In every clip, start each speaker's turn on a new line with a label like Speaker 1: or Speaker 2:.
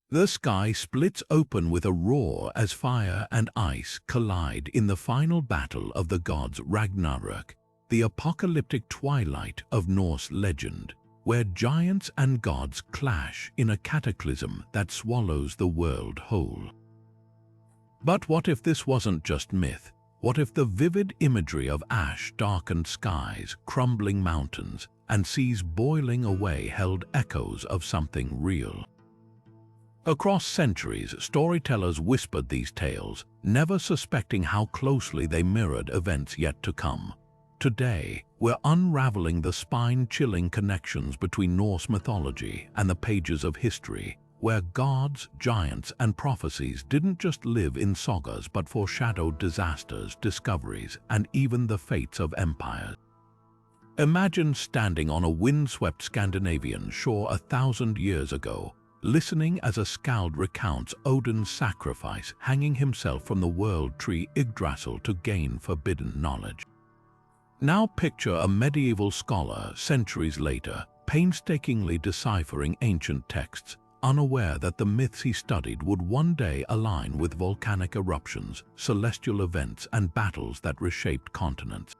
Speaker 1: The sky splits open with a roar as fire and ice collide in the final battle of the gods' Ragnarök, the apocalyptic twilight of Norse legend, where giants and gods clash in a cataclysm that swallows the world whole. But what if this wasn't just myth? What if the vivid imagery of ash-darkened skies, crumbling mountains, and seas boiling away held echoes of something real? Across centuries, storytellers whispered these tales, never suspecting how closely they mirrored events yet to come. Today, we're unraveling the spine-chilling connections between Norse mythology and the pages of history, where gods, giants, and prophecies didn't just live in sagas but foreshadowed disasters, discoveries, and even the fates of empires. Imagine standing on a windswept Scandinavian shore 1,000 years ago, listening as a skald recounts Odin's sacrifice, hanging himself from the world tree Yggdrasil to gain forbidden knowledge. Now picture a medieval scholar centuries later, painstakingly deciphering ancient texts, unaware that the myths he studied would one day align with volcanic eruptions, celestial events, and battles that reshaped continents.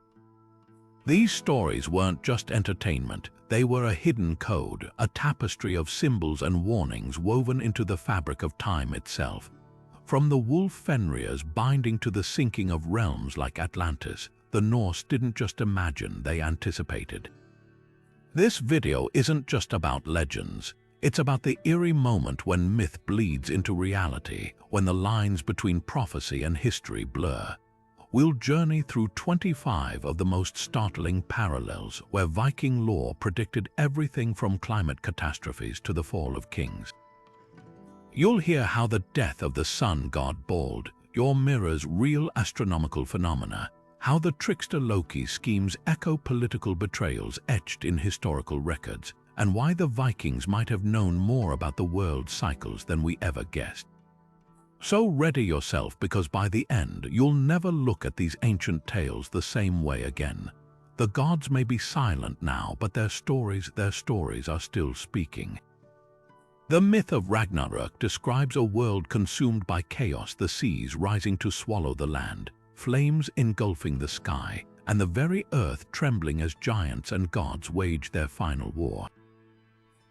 Speaker 1: These stories weren't just entertainment, they were a hidden code, a tapestry of symbols and warnings woven into the fabric of time itself. From the wolf Fenrir's binding to the sinking of realms like Atlantis, the Norse didn't just imagine, they anticipated. This video isn't just about legends, it's about the eerie moment when myth bleeds into reality, when the lines between prophecy and history blur. We'll journey through 25 of the most startling parallels where Viking lore predicted everything from climate catastrophes to the fall of kings. You'll hear how the death of the sun god Baldur mirrors real astronomical phenomena, how the trickster Loki's schemes echo political betrayals etched in historical records, and why the Vikings might have known more about the world's cycles than we ever guessed. So ready yourself, because by the end, you'll never look at these ancient tales the same way again. The gods may be silent now, but their stories are still speaking. The myth of Ragnarök describes a world consumed by chaos, the seas rising to swallow the land, flames engulfing the sky, and the very earth trembling as giants and gods wage their final war.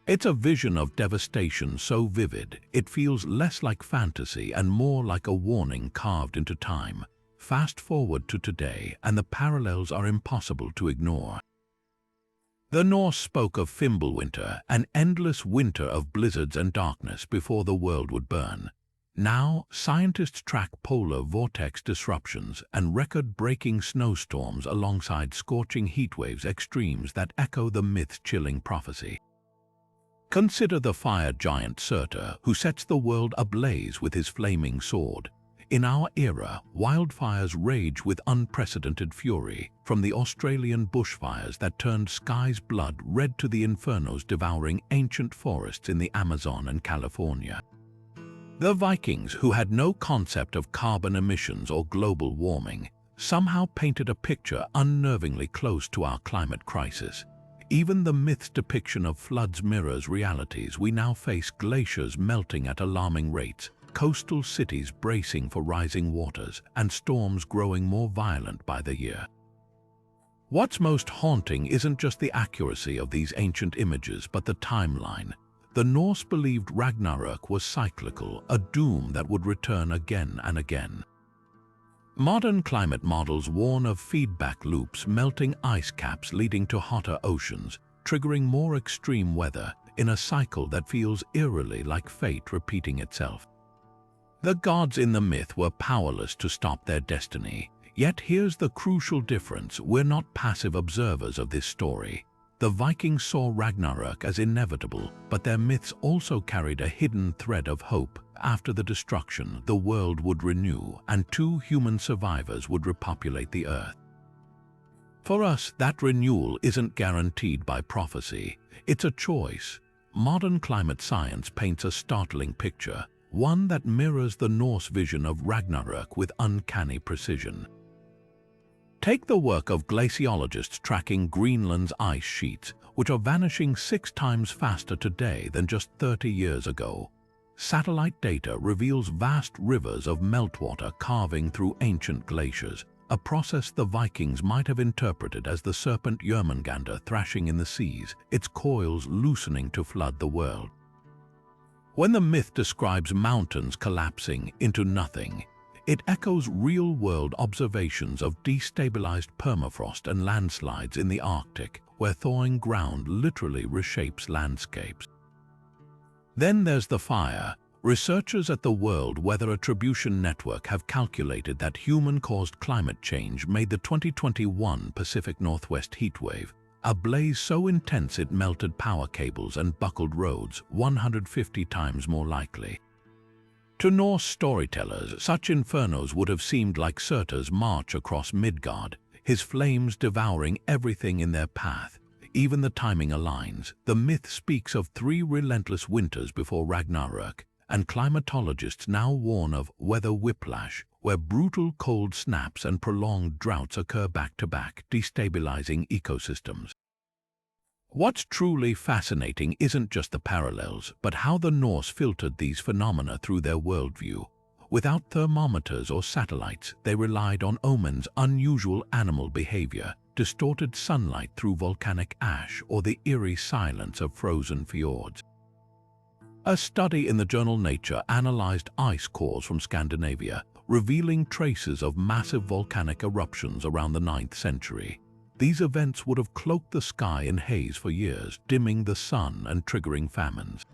Speaker 1: It's a vision of devastation so vivid, it feels less like fantasy and more like a warning carved into time. Fast forward to today, and the parallels are impossible to ignore. The Norse spoke of Fimbulwinter, an endless winter of blizzards and darkness before the world would burn. Now, scientists track polar vortex disruptions and record-breaking snowstorms alongside scorching heatwaves, extremes that echo the myth-chilling prophecy. Consider the fire giant Surtur, who sets the world ablaze with his flaming sword. In our era, wildfires rage with unprecedented fury, from the Australian bushfires that turned skies blood red to the infernos devouring ancient forests in the Amazon and California. The Vikings, who had no concept of carbon emissions or global warming, somehow painted a picture unnervingly close to our climate crisis. Even the myth's depiction of floods mirrors realities. We now face glaciers melting at alarming rates, coastal cities bracing for rising waters, and storms growing more violent by the year. What's most haunting isn't just the accuracy of these ancient images, but the timeline. The Norse believed Ragnarök was cyclical, a doom that would return again and again. Modern climate models warn of feedback loops, melting ice caps leading to hotter oceans, triggering more extreme weather in a cycle that feels eerily like fate repeating itself. The gods in the myth were powerless to stop their destiny, yet here's the crucial difference: we're not passive observers of this story. The Vikings saw Ragnarök as inevitable, but their myths also carried a hidden thread of hope. After the destruction, the world would renew, and 2 human survivors would repopulate the earth. For us, that renewal isn't guaranteed by prophecy, it's a choice. Modern climate science paints a startling picture, one that mirrors the Norse vision of Ragnarök with uncanny precision. Take the work of glaciologists tracking Greenland's ice sheets, which are vanishing 6 times faster today than just 30 years ago. satellite data reveals vast rivers of meltwater carving through ancient glaciers, a process the Vikings might have interpreted as the serpent Jörmungandr thrashing in the seas, its coils loosening to flood the world. When the myth describes mountains collapsing into nothing, it echoes real-world observations of destabilized permafrost and landslides in the Arctic, where thawing ground literally reshapes landscapes. Then there's the fire. Researchers at the World Weather Attribution Network have calculated that human-caused climate change made the 2021 Pacific Northwest heatwave a blaze so intense it melted power cables and buckled roads, 150 times more likely. To Norse storytellers, such infernos would have seemed like Surtur's march across Midgard, his flames devouring everything in their path. Even the timing aligns. The myth speaks of 3 relentless winters before Ragnarök, and climatologists now warn of weather whiplash, where brutal cold snaps and prolonged droughts occur back-to-back, destabilizing ecosystems. What's truly fascinating isn't just the parallels, but how the Norse filtered these phenomena through their worldview. Without thermometers or satellites, they relied on omens, unusual animal behavior, distorted sunlight through volcanic ash, or the eerie silence of frozen fjords. A study in the journal Nature analyzed ice cores from Scandinavia, revealing traces of massive volcanic eruptions around the 9th century. These events would have cloaked the sky in haze for years, dimming the sun and triggering famines.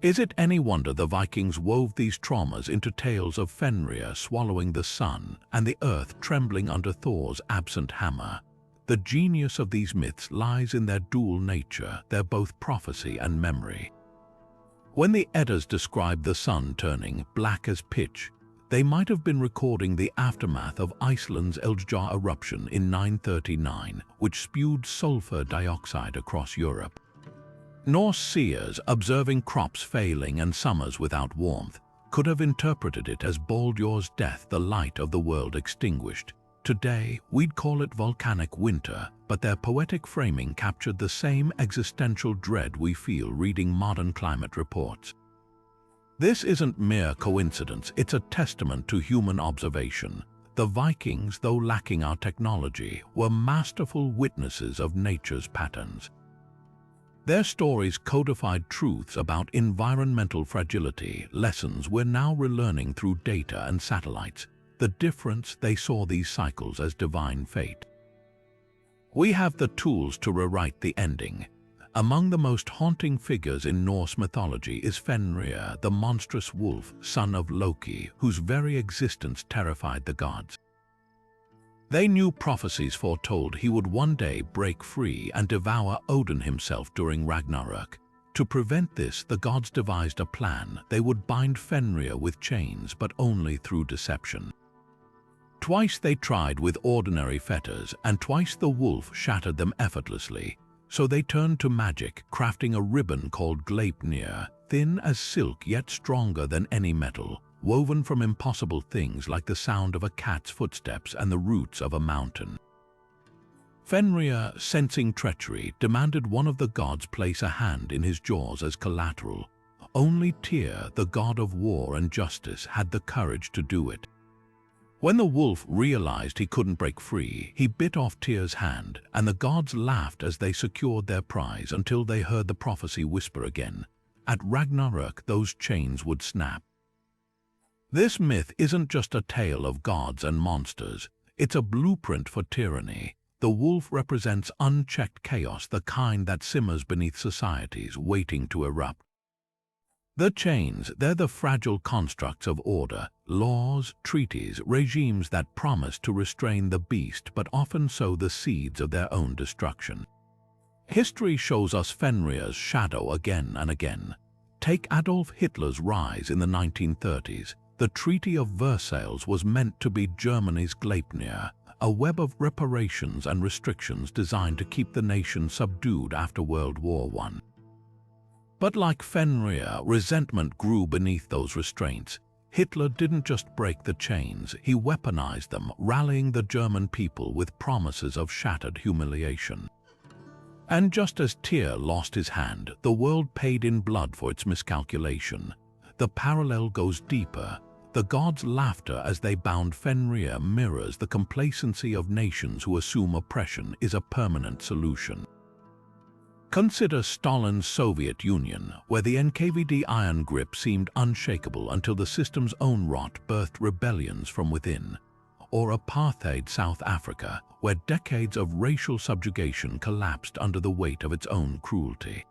Speaker 1: Is it any wonder the Vikings wove these traumas into tales of Fenrir swallowing the sun and the earth trembling under Thor's absent hammer? The genius of these myths lies in their dual nature. They're both prophecy and memory. When the Eddas describe the sun turning black as pitch, they might have been recording the aftermath of Iceland's Eldgjá eruption in 939, which spewed sulfur dioxide across Europe. Norse seers, observing crops failing and summers without warmth, could have interpreted it as Baldur's death, the light of the world extinguished. Today, we'd call it volcanic winter, but their poetic framing captured the same existential dread we feel reading modern climate reports. This isn't mere coincidence, it's a testament to human observation. The Vikings, though lacking our technology, were masterful witnesses of nature's patterns. Their stories codified truths about environmental fragility, lessons we're now relearning through data and satellites. The difference, they saw these cycles as divine fate. We have the tools to rewrite the ending. Among the most haunting figures in Norse mythology is Fenrir, the monstrous wolf, son of Loki, whose very existence terrified the gods. They knew prophecies foretold he would one day break free and devour Odin himself during Ragnarök. To prevent this, the gods devised a plan. They would bind Fenrir with chains, but only through deception. Twice they tried with ordinary fetters, and twice the wolf shattered them effortlessly. So they turned to magic, crafting a ribbon called Gleipnir, thin as silk yet stronger than any metal, woven from impossible things like the sound of a cat's footsteps and the roots of a mountain. Fenrir, sensing treachery, demanded one of the gods place a hand in his jaws as collateral. Only Tyr, the god of war and justice, had the courage to do it. When the wolf realized he couldn't break free, he bit off Tyr's hand, and the gods laughed as they secured their prize until they heard the prophecy whisper again. At Ragnarök, those chains would snap. This myth isn't just a tale of gods and monsters, it's a blueprint for tyranny. The wolf represents unchecked chaos, the kind that simmers beneath societies waiting to erupt. The chains, they're the fragile constructs of order, laws, treaties, regimes that promise to restrain the beast but often sow the seeds of their own destruction. History shows us Fenrir's shadow again and again. Take Adolf Hitler's rise in the 1930s. The Treaty of Versailles was meant to be Germany's Gleipnir, a web of reparations and restrictions designed to keep the nation subdued after World War I. But like Fenrir, resentment grew beneath those restraints. Hitler didn't just break the chains, he weaponized them, rallying the German people with promises of shattered humiliation. And just as Tyr lost his hand, the world paid in blood for its miscalculation. the parallel goes deeper. The gods' laughter as they bound Fenrir mirrors the complacency of nations who assume oppression is a permanent solution. Consider Stalin's Soviet Union, where the NKVD iron grip seemed unshakable until the system's own rot birthed rebellions from within. Or apartheid South Africa, where decades of racial subjugation collapsed under the weight of its own cruelty.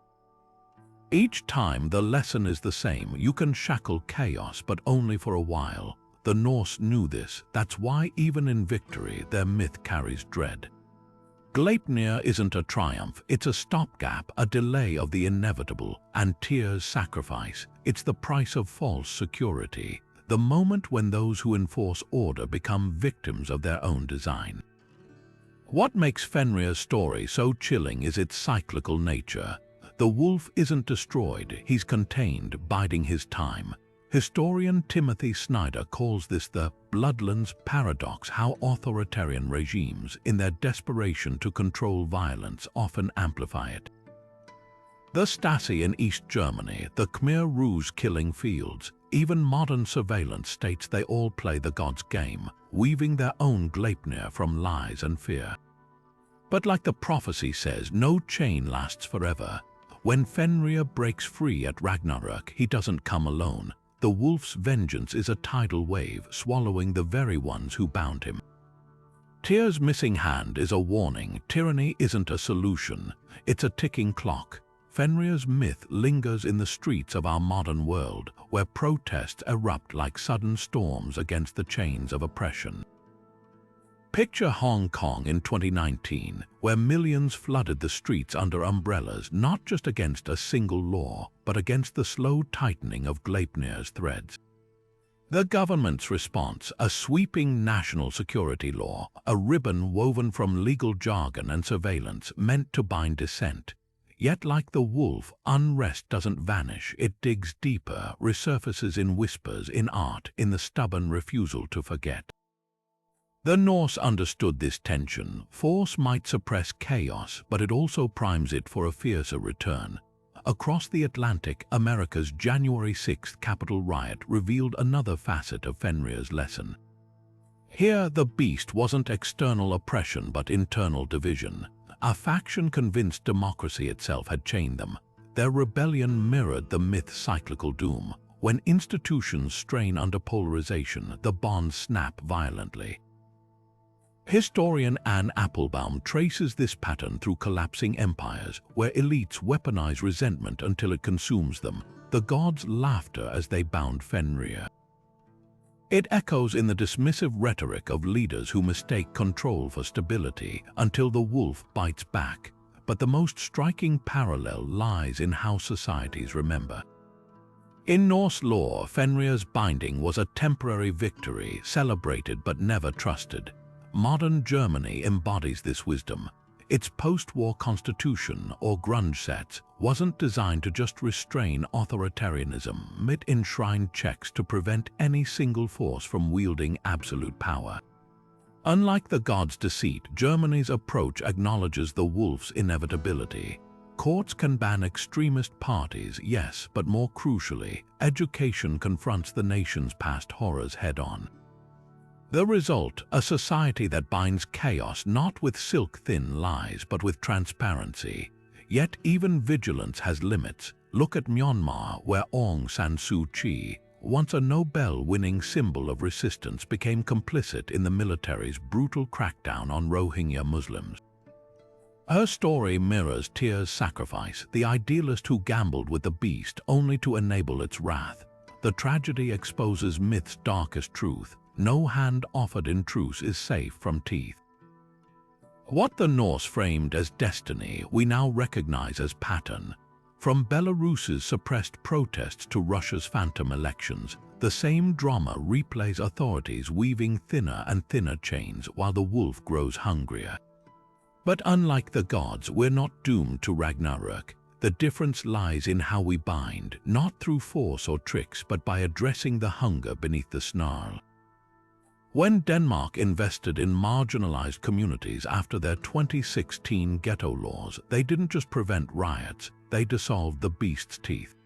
Speaker 1: Each time the lesson is the same: you can shackle chaos, but only for a while. The Norse knew this. That's why even in victory, their myth carries dread. Gleipnir isn't a triumph, it's a stopgap, a delay of the inevitable, and Tyr's sacrifice. It's the price of false security, the moment when those who enforce order become victims of their own design. What makes Fenrir's story so chilling is its cyclical nature. The wolf isn't destroyed, he's contained, biding his time. Historian Timothy Snyder calls this the Bloodlands paradox: how authoritarian regimes, in their desperation to control violence, often amplify it. The Stasi in East Germany, the Khmer Rouge killing fields, even modern surveillance states they all play the gods' game, weaving their own Gleipnir from lies and fear. But like the prophecy says, no chain lasts forever. When Fenrir breaks free at Ragnarök, he doesn't come alone. The wolf's vengeance is a tidal wave, swallowing the very ones who bound him. Tyr's missing hand is a warning. Tyranny isn't a solution, it's a ticking clock. Fenrir's myth lingers in the streets of our modern world, where protests erupt like sudden storms against the chains of oppression. Picture Hong Kong in 2019, where millions flooded the streets under umbrellas, not just against a single law, but against the slow tightening of Gleipnir's threads. The government's response: a sweeping national security law, a ribbon woven from legal jargon and surveillance meant to bind dissent. Yet like the wolf, unrest doesn't vanish, it digs deeper, resurfaces in whispers, in art, in the stubborn refusal to forget. The Norse understood this tension. Force might suppress chaos, but it also primes it for a fiercer return. Across the Atlantic, America's January 6th Capitol riot revealed another facet of Fenrir's lesson. Here, the beast wasn't external oppression but internal division. A faction convinced democracy itself had chained them. Their rebellion mirrored the myth's cyclical doom. When institutions strain under polarization, the bonds snap violently. Historian Anne Applebaum traces this pattern through collapsing empires, where elites weaponize resentment until it consumes them. The gods' laughter as they bound Fenrir. It echoes in the dismissive rhetoric of leaders who mistake control for stability until the wolf bites back. But the most striking parallel lies in how societies remember. In Norse lore, Fenrir's binding was a temporary victory, celebrated but never trusted. Modern Germany embodies this wisdom. Its post-war constitution, or Grundgesetz, wasn't designed to just restrain authoritarianism. It enshrined checks to prevent any single force from wielding absolute power. Unlike the gods' deceit, Germany's approach acknowledges the wolf's inevitability. Courts can ban extremist parties, yes, but more crucially, education confronts the nation's past horrors head-on. The result, a society that binds chaos not with silk-thin lies but with transparency. Yet even vigilance has limits. Look at Myanmar, where Aung San Suu Kyi, once a Nobel-winning symbol of resistance, became complicit in the military's brutal crackdown on Rohingya Muslims. Her story mirrors Tyr's sacrifice, the idealist who gambled with the beast only to enable its wrath. The tragedy exposes myth's darkest truth. No hand offered in truce is safe from teeth. What the Norse framed as destiny, we now recognize as pattern. From Belarus's suppressed protests to Russia's phantom elections, the same drama replays authorities weaving thinner and thinner chains while the wolf grows hungrier. But unlike the gods, we're not doomed to Ragnarök. The difference lies in how we bind, not through force or tricks, but by addressing the hunger beneath the snarl. When Denmark invested in marginalized communities after their 2016 ghetto laws, they didn't just prevent riots, they dissolved the beast's teeth.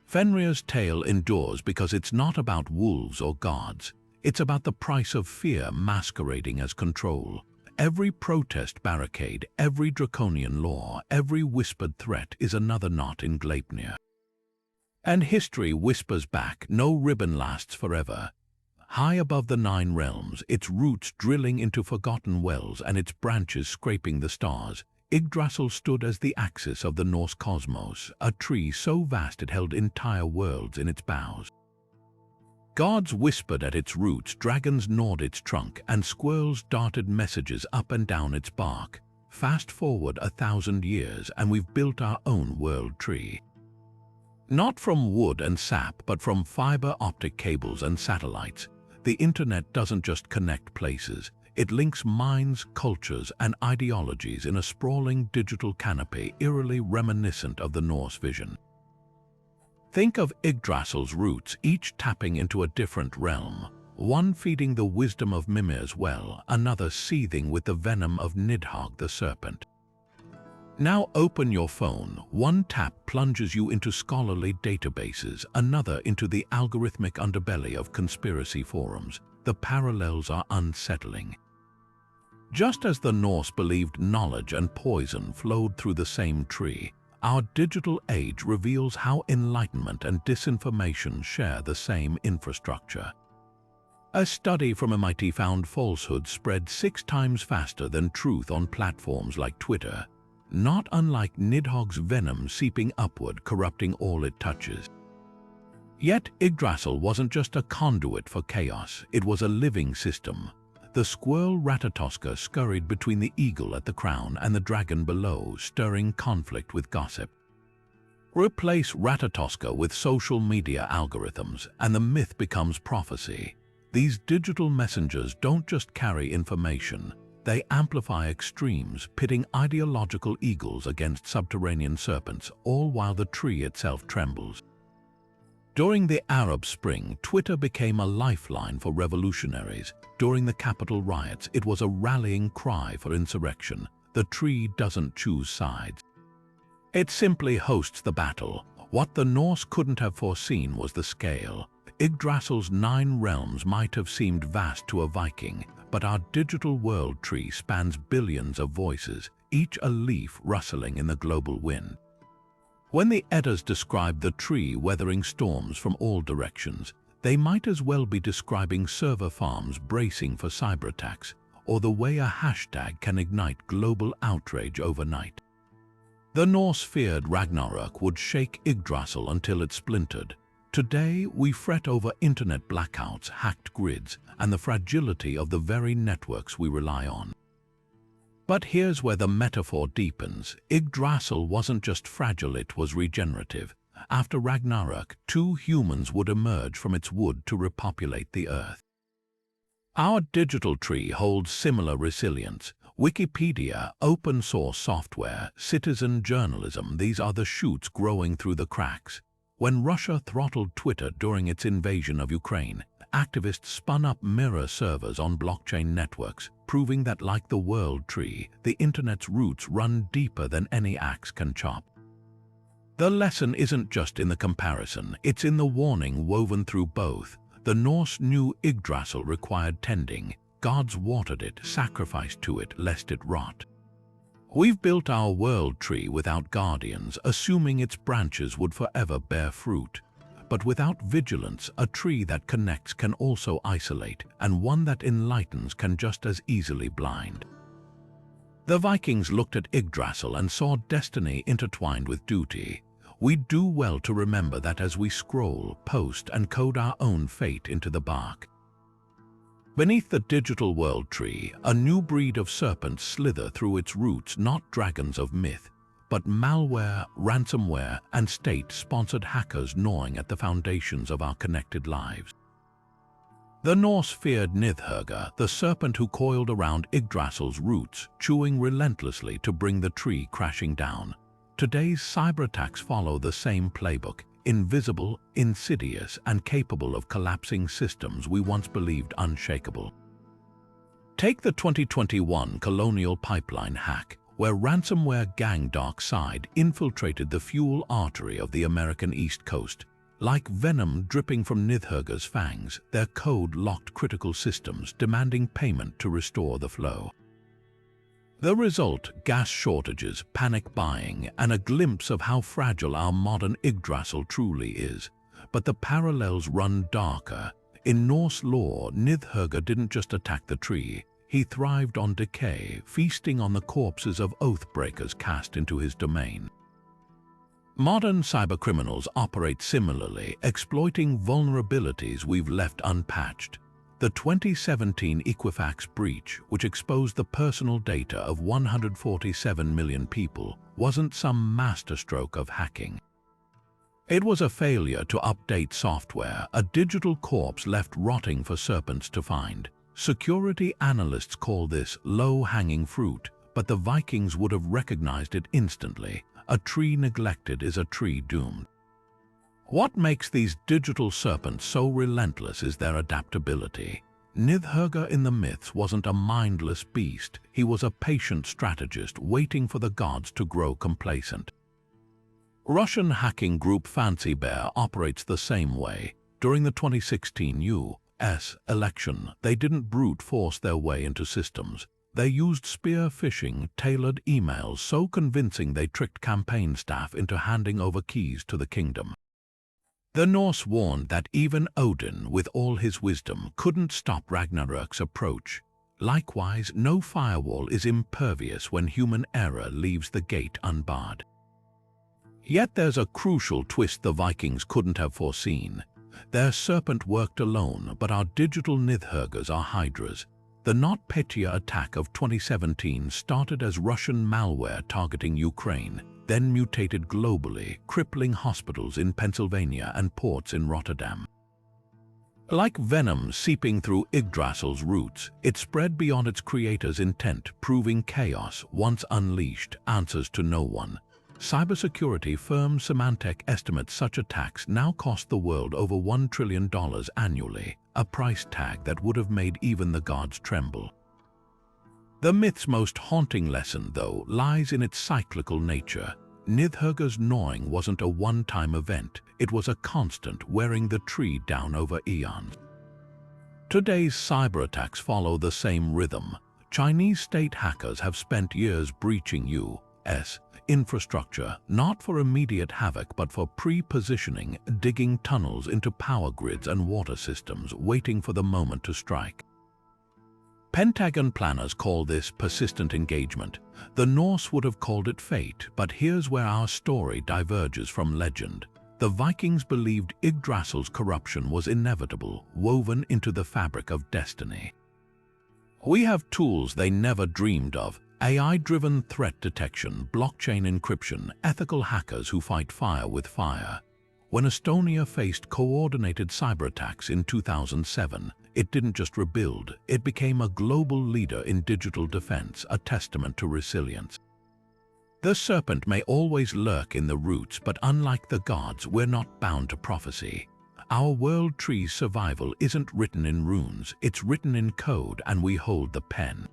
Speaker 1: Fenrir's tale endures because it's not about wolves or gods. It's about the price of fear masquerading as control. Every protest barricade, every draconian law, every whispered threat is another knot in Gleipnir. And history whispers back, no ribbon lasts forever. High above the 9 realms, its roots drilling into forgotten wells and its branches scraping the stars, Yggdrasil stood as the axis of the Norse cosmos, a tree so vast it held entire worlds in its boughs. Gods whispered at its roots, dragons gnawed its trunk, and squirrels darted messages up and down its bark. Fast forward 1,000 years and we've built our own world tree. Not from wood and sap, but from fiber optic cables and satellites. The internet doesn't just connect places. It links minds, cultures, and ideologies in a sprawling digital canopy eerily reminiscent of the Norse vision. Think of Yggdrasil's roots, each tapping into a different realm, one feeding the wisdom of Mimir's well, another seething with the venom of Nidhogg the serpent. Now open your phone. One tap plunges you into scholarly databases, another into the algorithmic underbelly of conspiracy forums. The parallels are unsettling. Just as the Norse believed knowledge and poison flowed through the same tree, our digital age reveals how enlightenment and disinformation share the same infrastructure. A study from MIT found falsehoods spread 6 times faster than truth on platforms like Twitter, not unlike Nidhogg's venom seeping upward, corrupting all it touches. Yet Yggdrasil wasn't just a conduit for chaos, it was a living system. The squirrel Ratatoska scurried between the eagle at the crown and the dragon below, stirring conflict with gossip. Replace Ratatoska with social media algorithms, and the myth becomes prophecy. These digital messengers don't just carry information, they amplify extremes, pitting ideological eagles against subterranean serpents, all while the tree itself trembles. During the Arab Spring, Twitter became a lifeline for revolutionaries. During the Capitol riots, it was a rallying cry for insurrection. The tree doesn't choose sides. It simply hosts the battle. What the Norse couldn't have foreseen was the scale. Yggdrasil's 9 realms might have seemed vast to a Viking, but our digital world tree spans billions of voices, each a leaf rustling in the global wind. When the Eddas describe the tree weathering storms from all directions, they might as well be describing server farms bracing for cyber attacks, or the way a hashtag can ignite global outrage overnight. The Norse feared Ragnarök would shake Yggdrasil until it splintered. Today, we fret over internet blackouts, hacked grids, and the fragility of the very networks we rely on. But here's where the metaphor deepens. Yggdrasil wasn't just fragile, it was regenerative. After Ragnarök, 2 humans would emerge from its wood to repopulate the earth. Our digital tree holds similar resilience. Wikipedia, open source software, citizen journalism, these are the shoots growing through the cracks. When Russia throttled Twitter during its invasion of Ukraine, activists spun up mirror servers on blockchain networks, proving that, like the world tree, the internet's roots run deeper than any axe can chop. The lesson isn't just in the comparison, it's in the warning woven through both. The Norse knew Yggdrasil required tending. Gods watered it, sacrificed to it, lest it rot. We've built our world tree without guardians, assuming its branches would forever bear fruit. But without vigilance, a tree that connects can also isolate, and one that enlightens can just as easily blind. The Vikings looked at Yggdrasil and saw destiny intertwined with duty. We do well to remember that as we scroll, post, and code our own fate into the bark. Beneath the digital world tree, a new breed of serpents slither through its roots, not dragons of myth, but malware, ransomware, and state-sponsored hackers gnawing at the foundations of our connected lives. The Norse feared Nidhogg, the serpent who coiled around Yggdrasil's roots, chewing relentlessly to bring the tree crashing down. Today's cyberattacks follow the same playbook, invisible, insidious, and capable of collapsing systems we once believed unshakable. Take the 2021 Colonial Pipeline hack, where ransomware gang Dark Side infiltrated the fuel artery of the American East Coast, Like venom dripping from Nidhögg's fangs, their code locked critical systems, demanding payment to restore the flow. The result: gas shortages, panic buying, and a glimpse of how fragile our modern Yggdrasil truly is. But the parallels run darker. In Norse lore, Nidhögg didn't just attack the tree. He thrived on decay, feasting on the corpses of oathbreakers cast into his domain. Modern cybercriminals operate similarly, exploiting vulnerabilities we've left unpatched. The 2017 Equifax breach, which exposed the personal data of 147 million people, wasn't some masterstroke of hacking. It was a failure to update software, a digital corpse left rotting for serpents to find. Security analysts call this low-hanging fruit, but the Vikings would have recognized it instantly. A tree neglected is a tree doomed. What makes these digital serpents so relentless is their adaptability. Nidhögg in the myths wasn't a mindless beast. He was a patient strategist waiting for the gods to grow complacent. Russian hacking group Fancy Bear operates the same way. During the 2016 U.S. election, they didn't brute force their way into systems. They used spear phishing, tailored emails so convincing they tricked campaign staff into handing over keys to the kingdom. The Norse warned that even Odin, with all his wisdom, couldn't stop Ragnarok's approach. Likewise, no firewall is impervious when human error leaves the gate unbarred. Yet there's a crucial twist the Vikings couldn't have foreseen. Their serpent worked alone, but our digital Nidhöggs are hydras. The NotPetya attack of 2017 started as Russian malware targeting Ukraine, then mutated globally, crippling hospitals in Pennsylvania and ports in Rotterdam. Like venom seeping through Yggdrasil's roots, it spread beyond its creator's intent, proving chaos, once unleashed, answers to no one. Cybersecurity firm Symantec estimates such attacks now cost the world over $1 trillion annually, a price tag that would have made even the gods tremble. The myth's most haunting lesson, though, lies in its cyclical nature. Nidhögg's gnawing wasn't a one-time event. It was a constant, wearing the tree down over eons. Today's cyberattacks follow the same rhythm. Chinese state hackers have spent years breaching U.S. infrastructure, not for immediate havoc but for pre-positioning, digging tunnels into power grids and water systems, waiting for the moment to strike. Pentagon planners call this persistent engagement. The Norse would have called it fate, but here's where our story diverges from legend. The Vikings believed Yggdrasil's corruption was inevitable, woven into the fabric of destiny. We have tools they never dreamed of: AI-driven threat detection, blockchain encryption, ethical hackers who fight fire with fire. When Estonia faced coordinated cyberattacks in 2007, it didn't just rebuild, it became a global leader in digital defense, a testament to resilience. The serpent may always lurk in the roots, but unlike the gods, we're not bound to prophecy. Our world tree's survival isn't written in runes, it's written in code, and we hold the pen.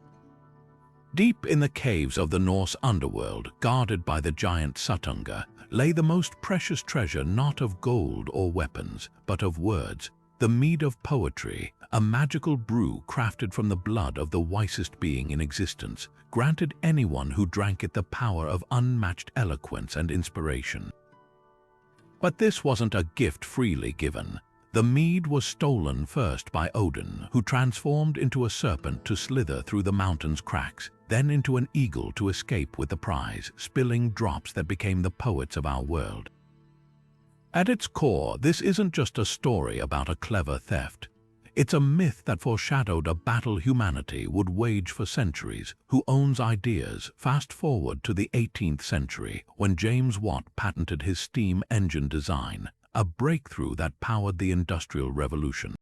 Speaker 1: Deep in the caves of the Norse underworld, guarded by the giant Suttungr, lay the most precious treasure, not of gold or weapons, but of words, the mead of poetry, a magical brew crafted from the blood of the wisest being in existence, granted anyone who drank it the power of unmatched eloquence and inspiration. But this wasn't a gift freely given. The mead was stolen first by Odin, who transformed into a serpent to slither through the mountain's cracks, then into an eagle to escape with the prize, spilling drops that became the poets of our world. At its core, this isn't just a story about a clever theft. It's a myth that foreshadowed a battle humanity would wage for centuries. Who owns ideas? Fast forward to the 18th century, when James Watt patented his steam engine design, a breakthrough that powered the Industrial Revolution.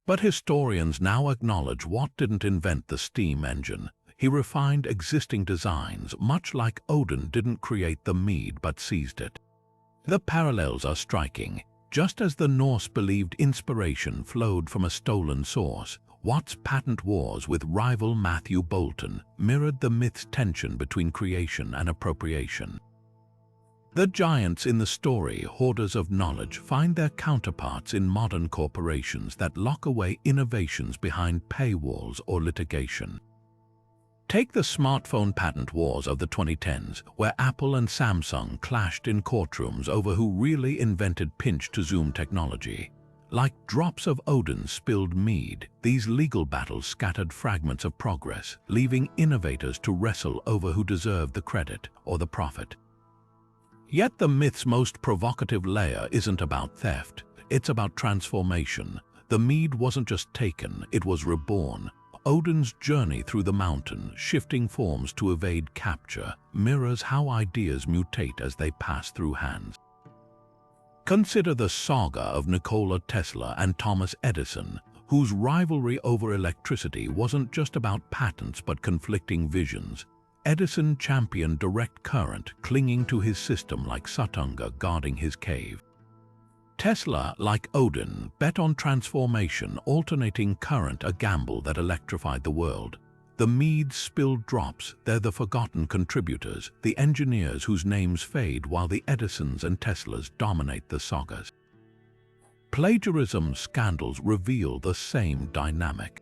Speaker 1: But historians now acknowledge Watt didn't invent the steam engine. He refined existing designs, much like Odin didn't create the mead but seized it. The parallels are striking. Just as the Norse believed inspiration flowed from a stolen source, Watt's patent wars with rival Matthew Boulton mirrored the myth's tension between creation and appropriation. The giants in the story, hoarders of knowledge, find their counterparts in modern corporations that lock away innovations behind paywalls or litigation. Take the smartphone patent wars of the 2010s, where Apple and Samsung clashed in courtrooms over who really invented pinch-to-zoom technology. Like drops of Odin's spilled mead, these legal battles scattered fragments of progress, leaving innovators to wrestle over who deserved the credit or the profit. Yet the myth's most provocative layer isn't about theft, it's about transformation. The mead wasn't just taken, it was reborn. Odin's journey through the mountain, shifting forms to evade capture, mirrors how ideas mutate as they pass through hands. Consider the saga of Nikola Tesla and Thomas Edison, whose rivalry over electricity wasn't just about patents but conflicting visions. Edison championed direct current, clinging to his system like Suttungr guarding his cave. Tesla, like Odin, bet on transformation, alternating current, a gamble that electrified the world. The mead's spilled drops, they're the forgotten contributors, the engineers whose names fade while the Edisons and Teslas dominate the sagas. Plagiarism scandals reveal the same dynamic.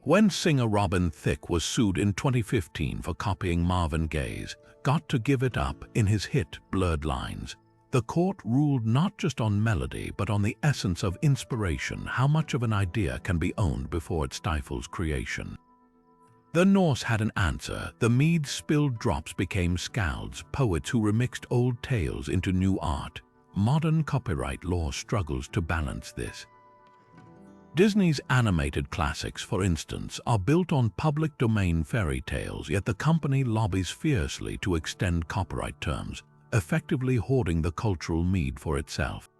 Speaker 1: When singer Robin Thicke was sued in 2015 for copying Marvin Gaye's "Got to Give It Up" in his hit Blurred Lines, the court ruled not just on melody but on the essence of inspiration, how much of an idea can be owned before it stifles creation. The Norse had an answer. The mead's spilled drops became skalds, poets who remixed old tales into new art. Modern copyright law struggles to balance this. Disney's animated classics, for instance, are built on public domain fairy tales, yet the company lobbies fiercely to extend copyright terms, effectively hoarding the cultural mead for itself.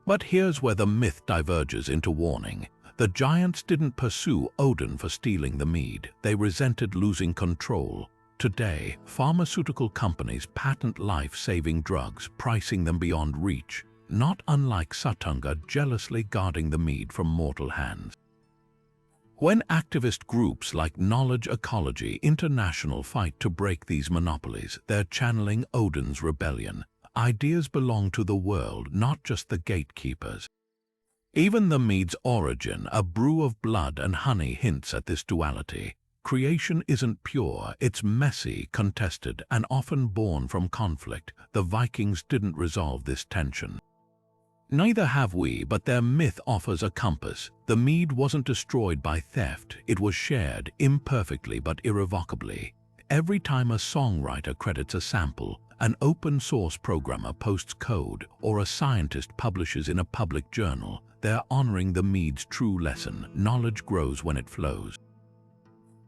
Speaker 1: But here's where the myth diverges into warning. The giants didn't pursue Odin for stealing the mead. They resented losing control. Today, pharmaceutical companies patent life-saving drugs, pricing them beyond reach, not unlike Suttungr jealously guarding the mead from mortal hands. When activist groups like Knowledge Ecology International fight to break these monopolies, they're channeling Odin's rebellion. Ideas belong to the world, not just the gatekeepers. Even the mead's origin, a brew of blood and honey, hints at this duality. Creation isn't pure, it's messy, contested, and often born from conflict. The Vikings didn't resolve this tension. Neither have we, but their myth offers a compass. The mead wasn't destroyed by theft, it was shared, imperfectly but irrevocably. Every time a songwriter credits a sample, an open-source programmer posts code, or a scientist publishes in a public journal, they're honoring the mead's true lesson: knowledge grows when it flows.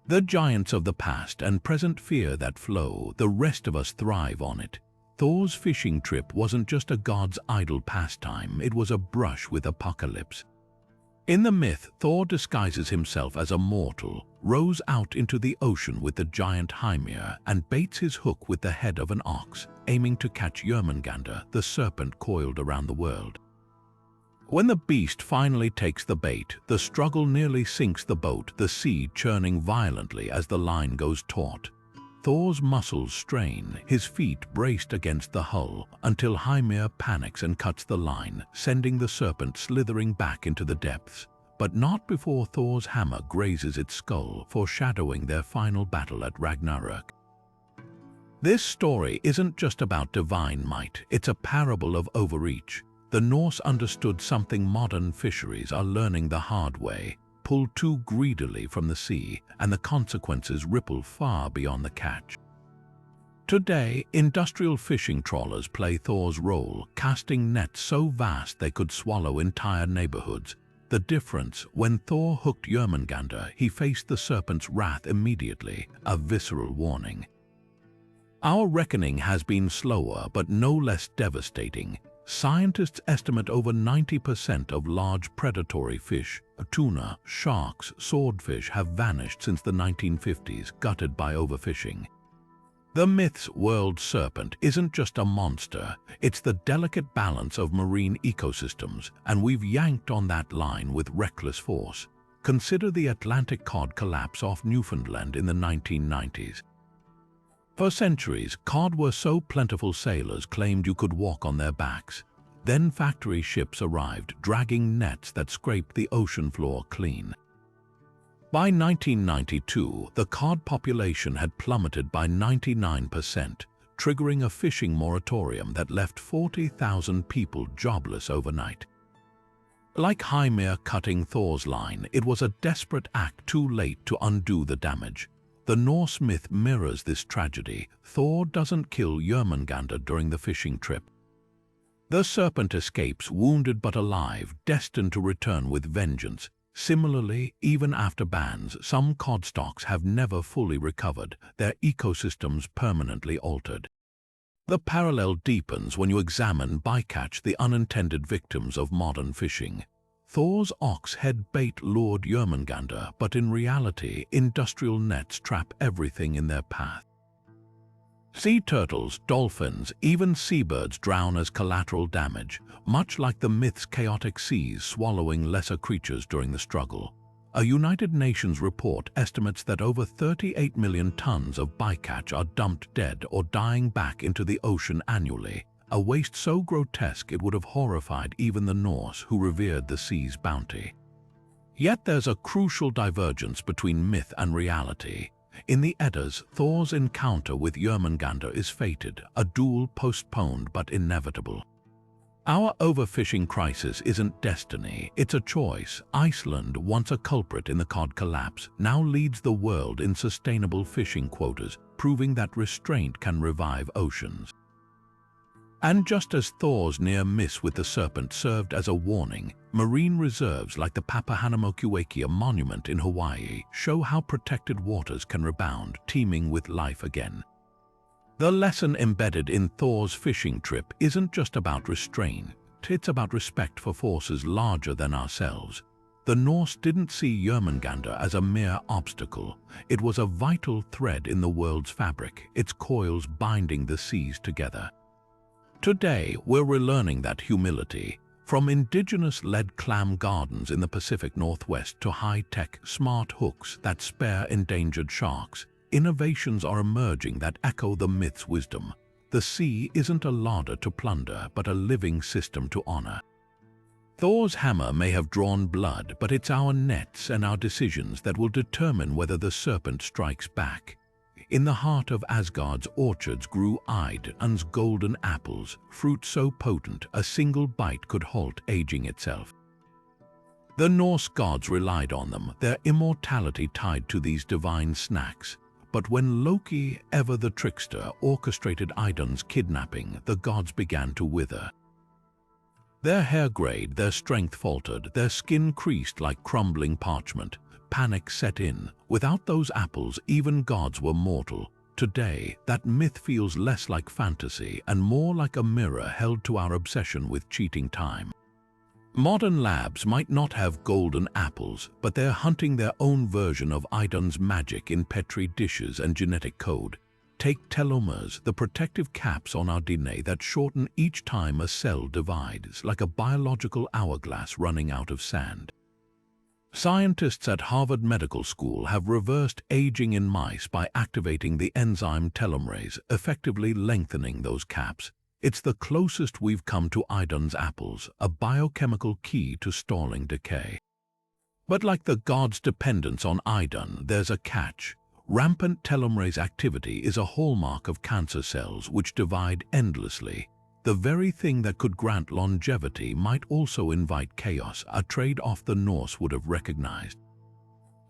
Speaker 1: The giants of the past and present fear that flow, the rest of us thrive on it. Thor's fishing trip wasn't just a god's idle pastime, it was a brush with apocalypse. In the myth, Thor disguises himself as a mortal, rows out into the ocean with the giant Hymir, and baits his hook with the head of an ox, aiming to catch Jörmungandr, the serpent coiled around the world. When the beast finally takes the bait, the struggle nearly sinks the boat, the sea churning violently as the line goes taut. Thor's muscles strain, his feet braced against the hull, until Hymir panics and cuts the line, sending the serpent slithering back into the depths. But not before Thor's hammer grazes its skull, foreshadowing their final battle at Ragnarök. This story isn't just about divine might, it's a parable of overreach. The Norse understood something modern fisheries are learning the hard way: pull too greedily from the sea, and the consequences ripple far beyond the catch. Today, industrial fishing trawlers play Thor's role, casting nets so vast they could swallow entire neighborhoods. The difference: when Thor hooked Jörmungandr, he faced the serpent's wrath immediately, a visceral warning. Our reckoning has been slower but no less devastating. Scientists estimate over 90% of large predatory fish, tuna, sharks, swordfish, have vanished since the 1950s, gutted by overfishing. The myth's world serpent isn't just a monster, it's the delicate balance of marine ecosystems, and we've yanked on that line with reckless force. Consider the Atlantic cod collapse off Newfoundland in the 1990s. For centuries, cod were so plentiful sailors claimed you could walk on their backs. Then factory ships arrived, dragging nets that scraped the ocean floor clean. By 1992, the cod population had plummeted by 99%, triggering a fishing moratorium that left 40,000 people jobless overnight. Like Hymir cutting Thor's line, it was a desperate act too late to undo the damage. The Norse myth mirrors this tragedy. Thor doesn't kill Jörmungandr during the fishing trip. The serpent escapes, wounded but alive, destined to return with vengeance. Similarly, even after bans, some cod stocks have never fully recovered, their ecosystems permanently altered. The parallel deepens when you examine bycatch, the unintended victims of modern fishing. Thor's ox-head bait lured Jörmungandr, but in reality, industrial nets trap everything in their path. Sea turtles, dolphins, even seabirds drown as collateral damage, much like the myth's chaotic seas swallowing lesser creatures during the struggle. A United Nations report estimates that over 38 million tons of bycatch are dumped dead or dying back into the ocean annually, a waste so grotesque it would have horrified even the Norse who revered the sea's bounty. Yet there's a crucial divergence between myth and reality. In the Eddas, Thor's encounter with Jörmungandr is fated, a duel postponed but inevitable. Our overfishing crisis isn't destiny, it's a choice. Iceland, once a culprit in the cod collapse, now leads the world in sustainable fishing quotas, proving that restraint can revive oceans. And just as Thor's near miss with the serpent served as a warning, marine reserves like the Papahānaumokuākea monument in Hawaii show how protected waters can rebound, teeming with life again. The lesson embedded in Thor's fishing trip isn't just about restraint, it's about respect for forces larger than ourselves. The Norse didn't see Jörmungandr as a mere obstacle. It was a vital thread in the world's fabric, its coils binding the seas together. Today, we're relearning that humility. From indigenous-led clam gardens in the Pacific Northwest to high-tech smart hooks that spare endangered sharks, innovations are emerging that echo the myth's wisdom. The sea isn't a larder to plunder, but a living system to honor. Thor's hammer may have drawn blood, but it's our nets and our decisions that will determine whether the serpent strikes back. In the heart of Asgard's orchards grew Idunn's golden apples, fruit so potent a single bite could halt aging itself. The Norse gods relied on them, their immortality tied to these divine snacks. But when Loki, ever the trickster, orchestrated Idunn's kidnapping, the gods began to wither. Their hair grayed, their strength faltered, their skin creased like crumbling parchment. Panic set in. Without those apples, even gods were mortal. Today, that myth feels less like fantasy and more like a mirror held to our obsession with cheating time. Modern labs might not have golden apples, but they're hunting their own version of Idunn's magic in Petri dishes and genetic code. Take telomeres, the protective caps on our DNA that shorten each time a cell divides, like a biological hourglass running out of sand. Scientists at Harvard Medical School have reversed aging in mice by activating the enzyme telomerase, effectively lengthening those caps. It's the closest we've come to Idunn's apples, a biochemical key to stalling decay. But like the gods' dependence on Idunn, there's a catch. Rampant telomerase activity is a hallmark of cancer cells which divide endlessly. The very thing that could grant longevity might also invite chaos, a trade-off the Norse would have recognized.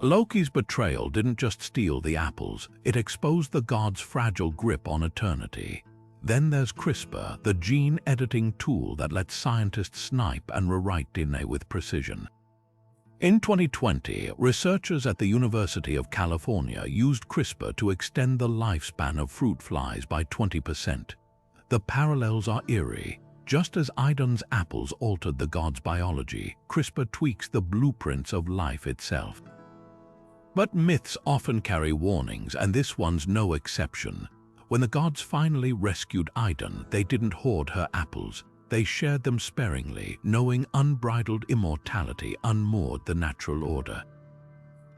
Speaker 1: Loki's betrayal didn't just steal the apples, it exposed the gods' fragile grip on eternity. Then there's CRISPR, the gene-editing tool that lets scientists snipe and rewrite DNA with precision. In 2020, researchers at the University of California used CRISPR to extend the lifespan of fruit flies by 20%. The parallels are eerie. Just as Idunn's apples altered the gods' biology, CRISPR tweaks the blueprints of life itself. But myths often carry warnings, and this one's no exception. When the gods finally rescued Idunn, they didn't hoard her apples. They shared them sparingly, knowing unbridled immortality unmoored the natural order.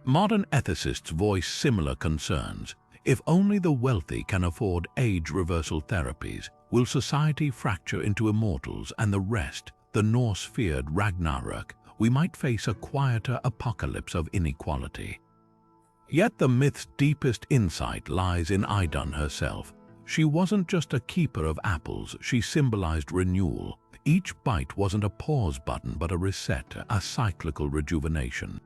Speaker 1: Modern ethicists voice similar concerns. If only the wealthy can afford age reversal therapies, will society fracture into immortals and the rest, the Norse feared Ragnarök, we might face a quieter apocalypse of inequality. Yet the myth's deepest insight lies in Idunn herself. She wasn't just a keeper of apples, she symbolized renewal. Each bite wasn't a pause button but a reset, a cyclical rejuvenation.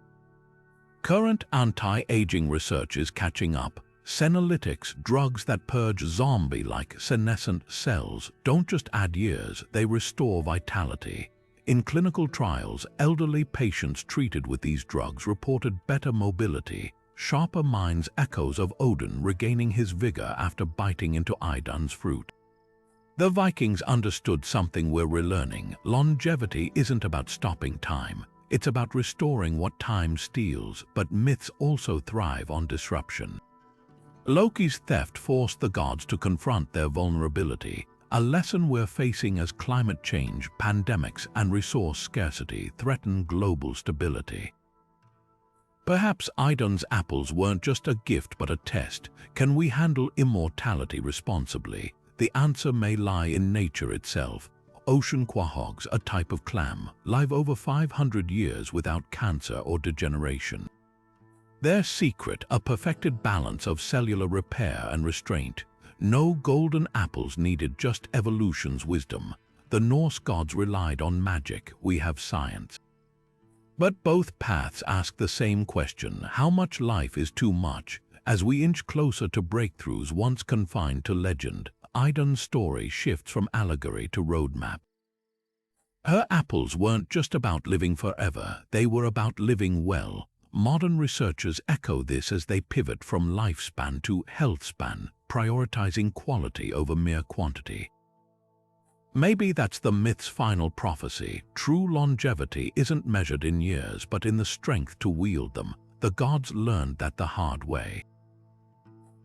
Speaker 1: Current anti-aging research is catching up. Senolytics, drugs that purge zombie-like senescent cells, don't just add years, they restore vitality. In clinical trials, elderly patients treated with these drugs reported better mobility, sharper minds, echoes of Odin regaining his vigor after biting into Idunn's fruit. The Vikings understood something we're relearning. Longevity isn't about stopping time. It's about restoring what time steals, but myths also thrive on disruption. Loki's theft forced the gods to confront their vulnerability, a lesson we're facing as climate change, pandemics, and resource scarcity threaten global stability. Perhaps Idunn's apples weren't just a gift but a test. Can we handle immortality responsibly? The answer may lie in nature itself. Ocean quahogs, a type of clam, live over 500 years without cancer or degeneration. Their secret, a perfected balance of cellular repair and restraint. No golden apples needed, just evolution's wisdom. The Norse gods relied on magic, we have science. But both paths ask the same question: how much life is too much? As we inch closer to breakthroughs once confined to legend, Idunn's story shifts from allegory to roadmap. Her apples weren't just about living forever, they were about living well. Modern researchers echo this as they pivot from lifespan to healthspan, prioritizing quality over mere quantity. Maybe that's the myth's final prophecy. True longevity isn't measured in years, but in the strength to wield them. The gods learned that the hard way.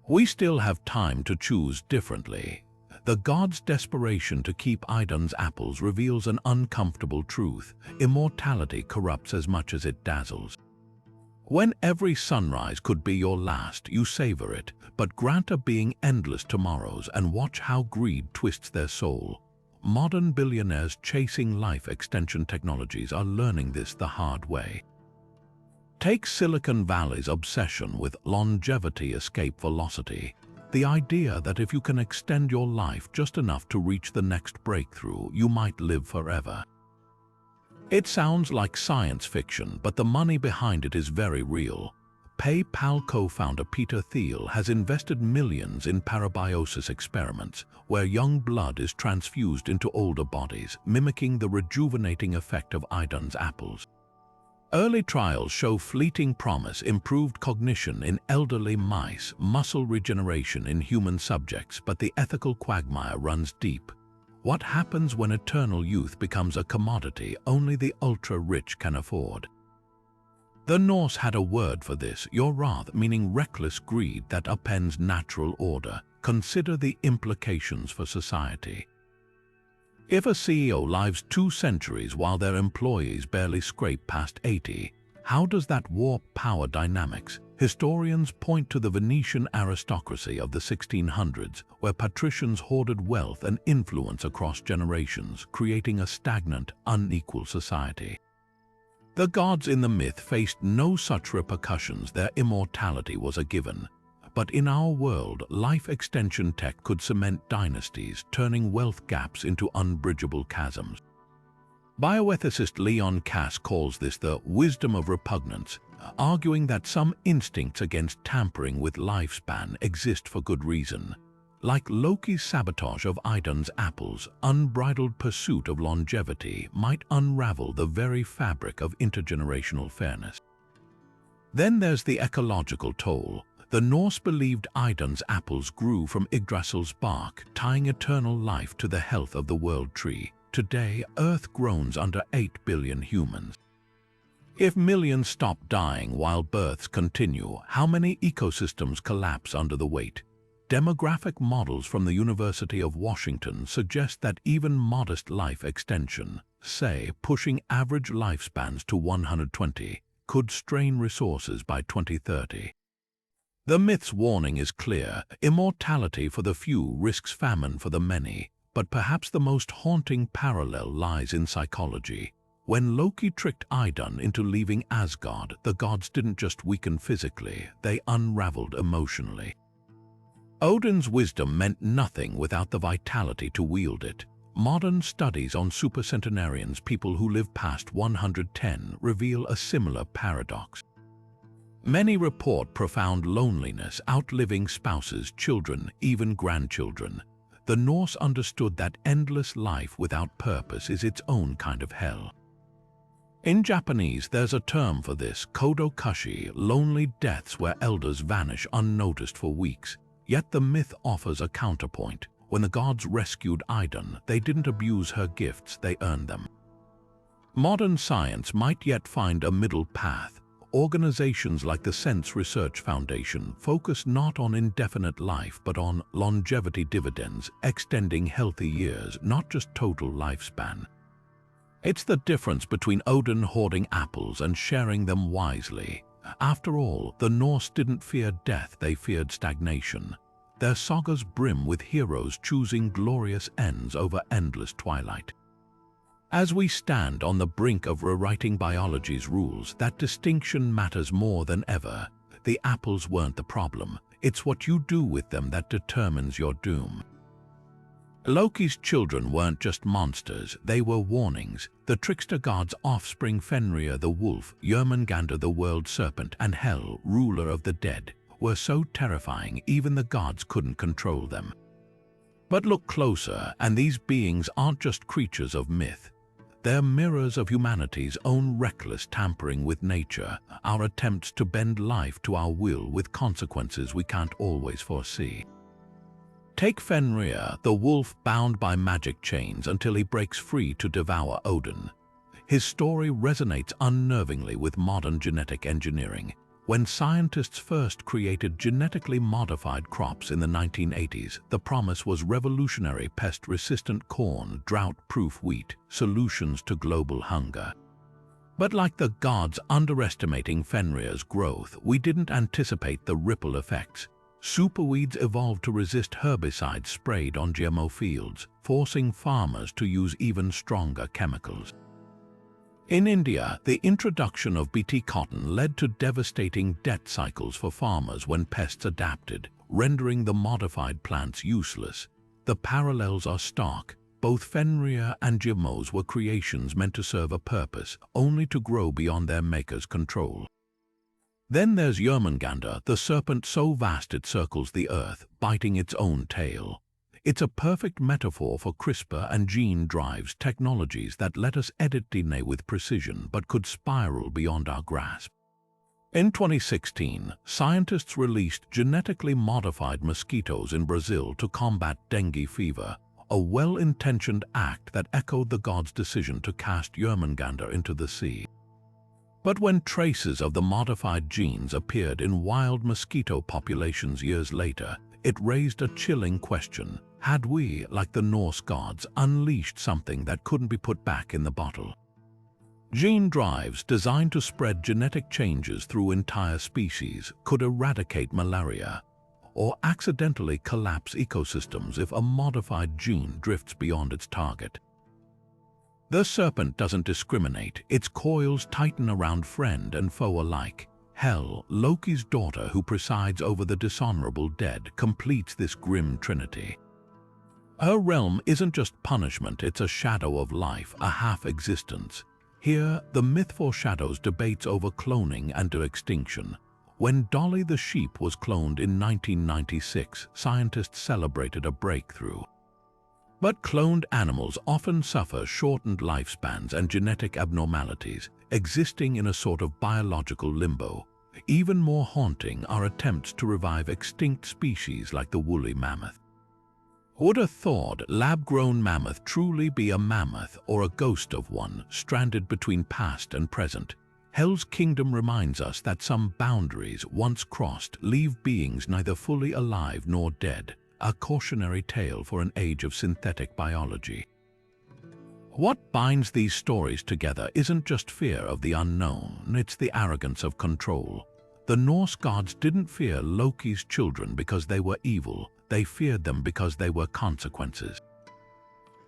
Speaker 1: We still have time to choose differently. The gods' desperation to keep Idunn's apples reveals an uncomfortable truth. Immortality corrupts as much as it dazzles. When every sunrise could be your last, you savor it, but grant a being endless tomorrows and watch how greed twists their soul. Modern billionaires chasing life extension technologies are learning this the hard way. Take Silicon Valley's obsession with longevity escape velocity. The idea that if you can extend your life just enough to reach the next breakthrough, you might live forever. It sounds like science fiction, but the money behind it is very real. PayPal co-founder Peter Thiel has invested millions in parabiosis experiments, where young blood is transfused into older bodies, mimicking the rejuvenating effect of Idunn's apples. Early trials show fleeting promise: improved cognition in elderly mice, muscle regeneration in human subjects, but the ethical quagmire runs deep. What happens when eternal youth becomes a commodity only the ultra-rich can afford? The Norse had a word for this, yorrath, meaning reckless greed that upends natural order. Consider the implications for society. If a CEO lives 2 centuries while their employees barely scrape past 80, how does that warp power dynamics? Historians point to the Venetian aristocracy of the 1600s, where patricians hoarded wealth and influence across generations, creating a stagnant, unequal society. The gods in the myth faced no such repercussions; their immortality was a given. But in our world, life extension tech could cement dynasties, turning wealth gaps into unbridgeable chasms. Bioethicist Leon Kass calls this the wisdom of repugnance, arguing that some instincts against tampering with lifespan exist for good reason. Like Loki's sabotage of Idunn's apples, unbridled pursuit of longevity might unravel the very fabric of intergenerational fairness. Then there's the ecological toll. The Norse believed Idunn's apples grew from Yggdrasil's bark, tying eternal life to the health of the world tree. Today, Earth groans under 8 billion humans. If millions stop dying while births continue, how many ecosystems collapse under the weight? Demographic models from the University of Washington suggest that even modest life extension, say pushing average lifespans to 120, could strain resources by 2030. The myth's warning is clear: immortality for the few risks famine for the many. But perhaps the most haunting parallel lies in psychology. When Loki tricked Idunn into leaving Asgard, the gods didn't just weaken physically, they unraveled emotionally. Odin's wisdom meant nothing without the vitality to wield it. Modern studies on supercentenarians, people who live past 110, reveal a similar paradox. Many report profound loneliness, outliving spouses, children, even grandchildren. The Norse understood that endless life without purpose is its own kind of hell. In Japanese, there's a term for this: kodokashi, lonely deaths where elders vanish unnoticed for weeks. Yet the myth offers a counterpoint. When the gods rescued Idunn, they didn't abuse her gifts, they earned them. Modern science might yet find a middle path. Organizations like the Sense Research Foundation focus not on indefinite life but on longevity dividends, extending healthy years, not just total lifespan. It's the difference between Odin hoarding apples and sharing them wisely. After all, the Norse didn't fear death, they feared stagnation. Their sagas brim with heroes choosing glorious ends over endless twilight. As we stand on the brink of rewriting biology's rules, that distinction matters more than ever. The apples weren't the problem. It's what you do with them that determines your doom. Loki's children weren't just monsters, they were warnings. The trickster god's offspring, Fenrir the wolf, Jörmungandr the world serpent, and Hel, ruler of the dead, were so terrifying even the gods couldn't control them. But look closer, and these beings aren't just creatures of myth. They're mirrors of humanity's own reckless tampering with nature, our attempts to bend life to our will with consequences we can't always foresee. Take Fenrir, the wolf bound by magic chains until he breaks free to devour Odin. His story resonates unnervingly with modern genetic engineering. When scientists first created genetically modified crops in the 1980s, the promise was revolutionary: pest-resistant corn, drought-proof wheat, solutions to global hunger. But like the gods underestimating Fenrir's growth, we didn't anticipate the ripple effects. Superweeds evolved to resist herbicides sprayed on GMO fields, forcing farmers to use even stronger chemicals. In India, the introduction of Bt cotton led to devastating debt cycles for farmers when pests adapted, rendering the modified plants useless. The parallels are stark. Both Fenrir and GMOs were creations meant to serve a purpose, only to grow beyond their maker's control. Then there's Jörmungandr, the serpent so vast it circles the earth, biting its own tail. It's a perfect metaphor for CRISPR and gene drives, technologies that let us edit DNA with precision but could spiral beyond our grasp. In 2016, scientists released genetically modified mosquitoes in Brazil to combat dengue fever, a well-intentioned act that echoed the gods' decision to cast Jörmungandr into the sea. But when traces of the modified genes appeared in wild mosquito populations years later, it raised a chilling question. Had we, like the Norse gods, unleashed something that couldn't be put back in the bottle? Gene drives designed to spread genetic changes through entire species could eradicate malaria, or accidentally collapse ecosystems if a modified gene drifts beyond its target. The serpent doesn't discriminate. Its coils tighten around friend and foe alike. Hel, Loki's daughter who presides over the dishonorable dead, completes this grim trinity. Her realm isn't just punishment, it's a shadow of life, a half-existence. Here, the myth foreshadows debates over cloning and extinction. When Dolly the sheep was cloned in 1996, scientists celebrated a breakthrough. But cloned animals often suffer shortened lifespans and genetic abnormalities, existing in a sort of biological limbo. Even more haunting are attempts to revive extinct species like the woolly mammoth. Would a thawed, lab-grown mammoth truly be a mammoth or a ghost of one, stranded between past and present? Hell's Kingdom reminds us that some boundaries, once crossed, leave beings neither fully alive nor dead. A cautionary tale for an age of synthetic biology. What binds these stories together isn't just fear of the unknown, it's the arrogance of control. The Norse gods didn't fear Loki's children because they were evil, they feared them because they were consequences.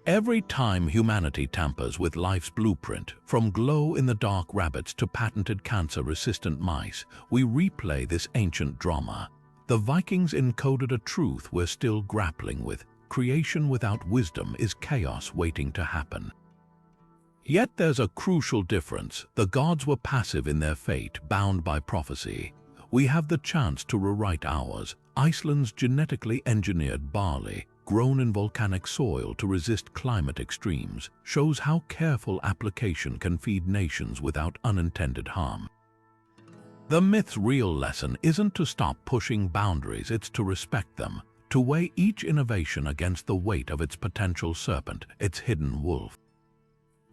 Speaker 1: Every time humanity tampers with life's blueprint, from glow-in-the-dark rabbits to patented cancer-resistant mice, we replay this ancient drama. The Vikings encoded a truth we're still grappling with. Creation without wisdom is chaos waiting to happen. Yet there's a crucial difference. The gods were passive in their fate, bound by prophecy. We have the chance to rewrite ours. Iceland's genetically engineered barley, grown in volcanic soil to resist climate extremes, shows how careful application can feed nations without unintended harm. The myth's real lesson isn't to stop pushing boundaries, it's to respect them, to weigh each innovation against the weight of its potential serpent, its hidden wolf.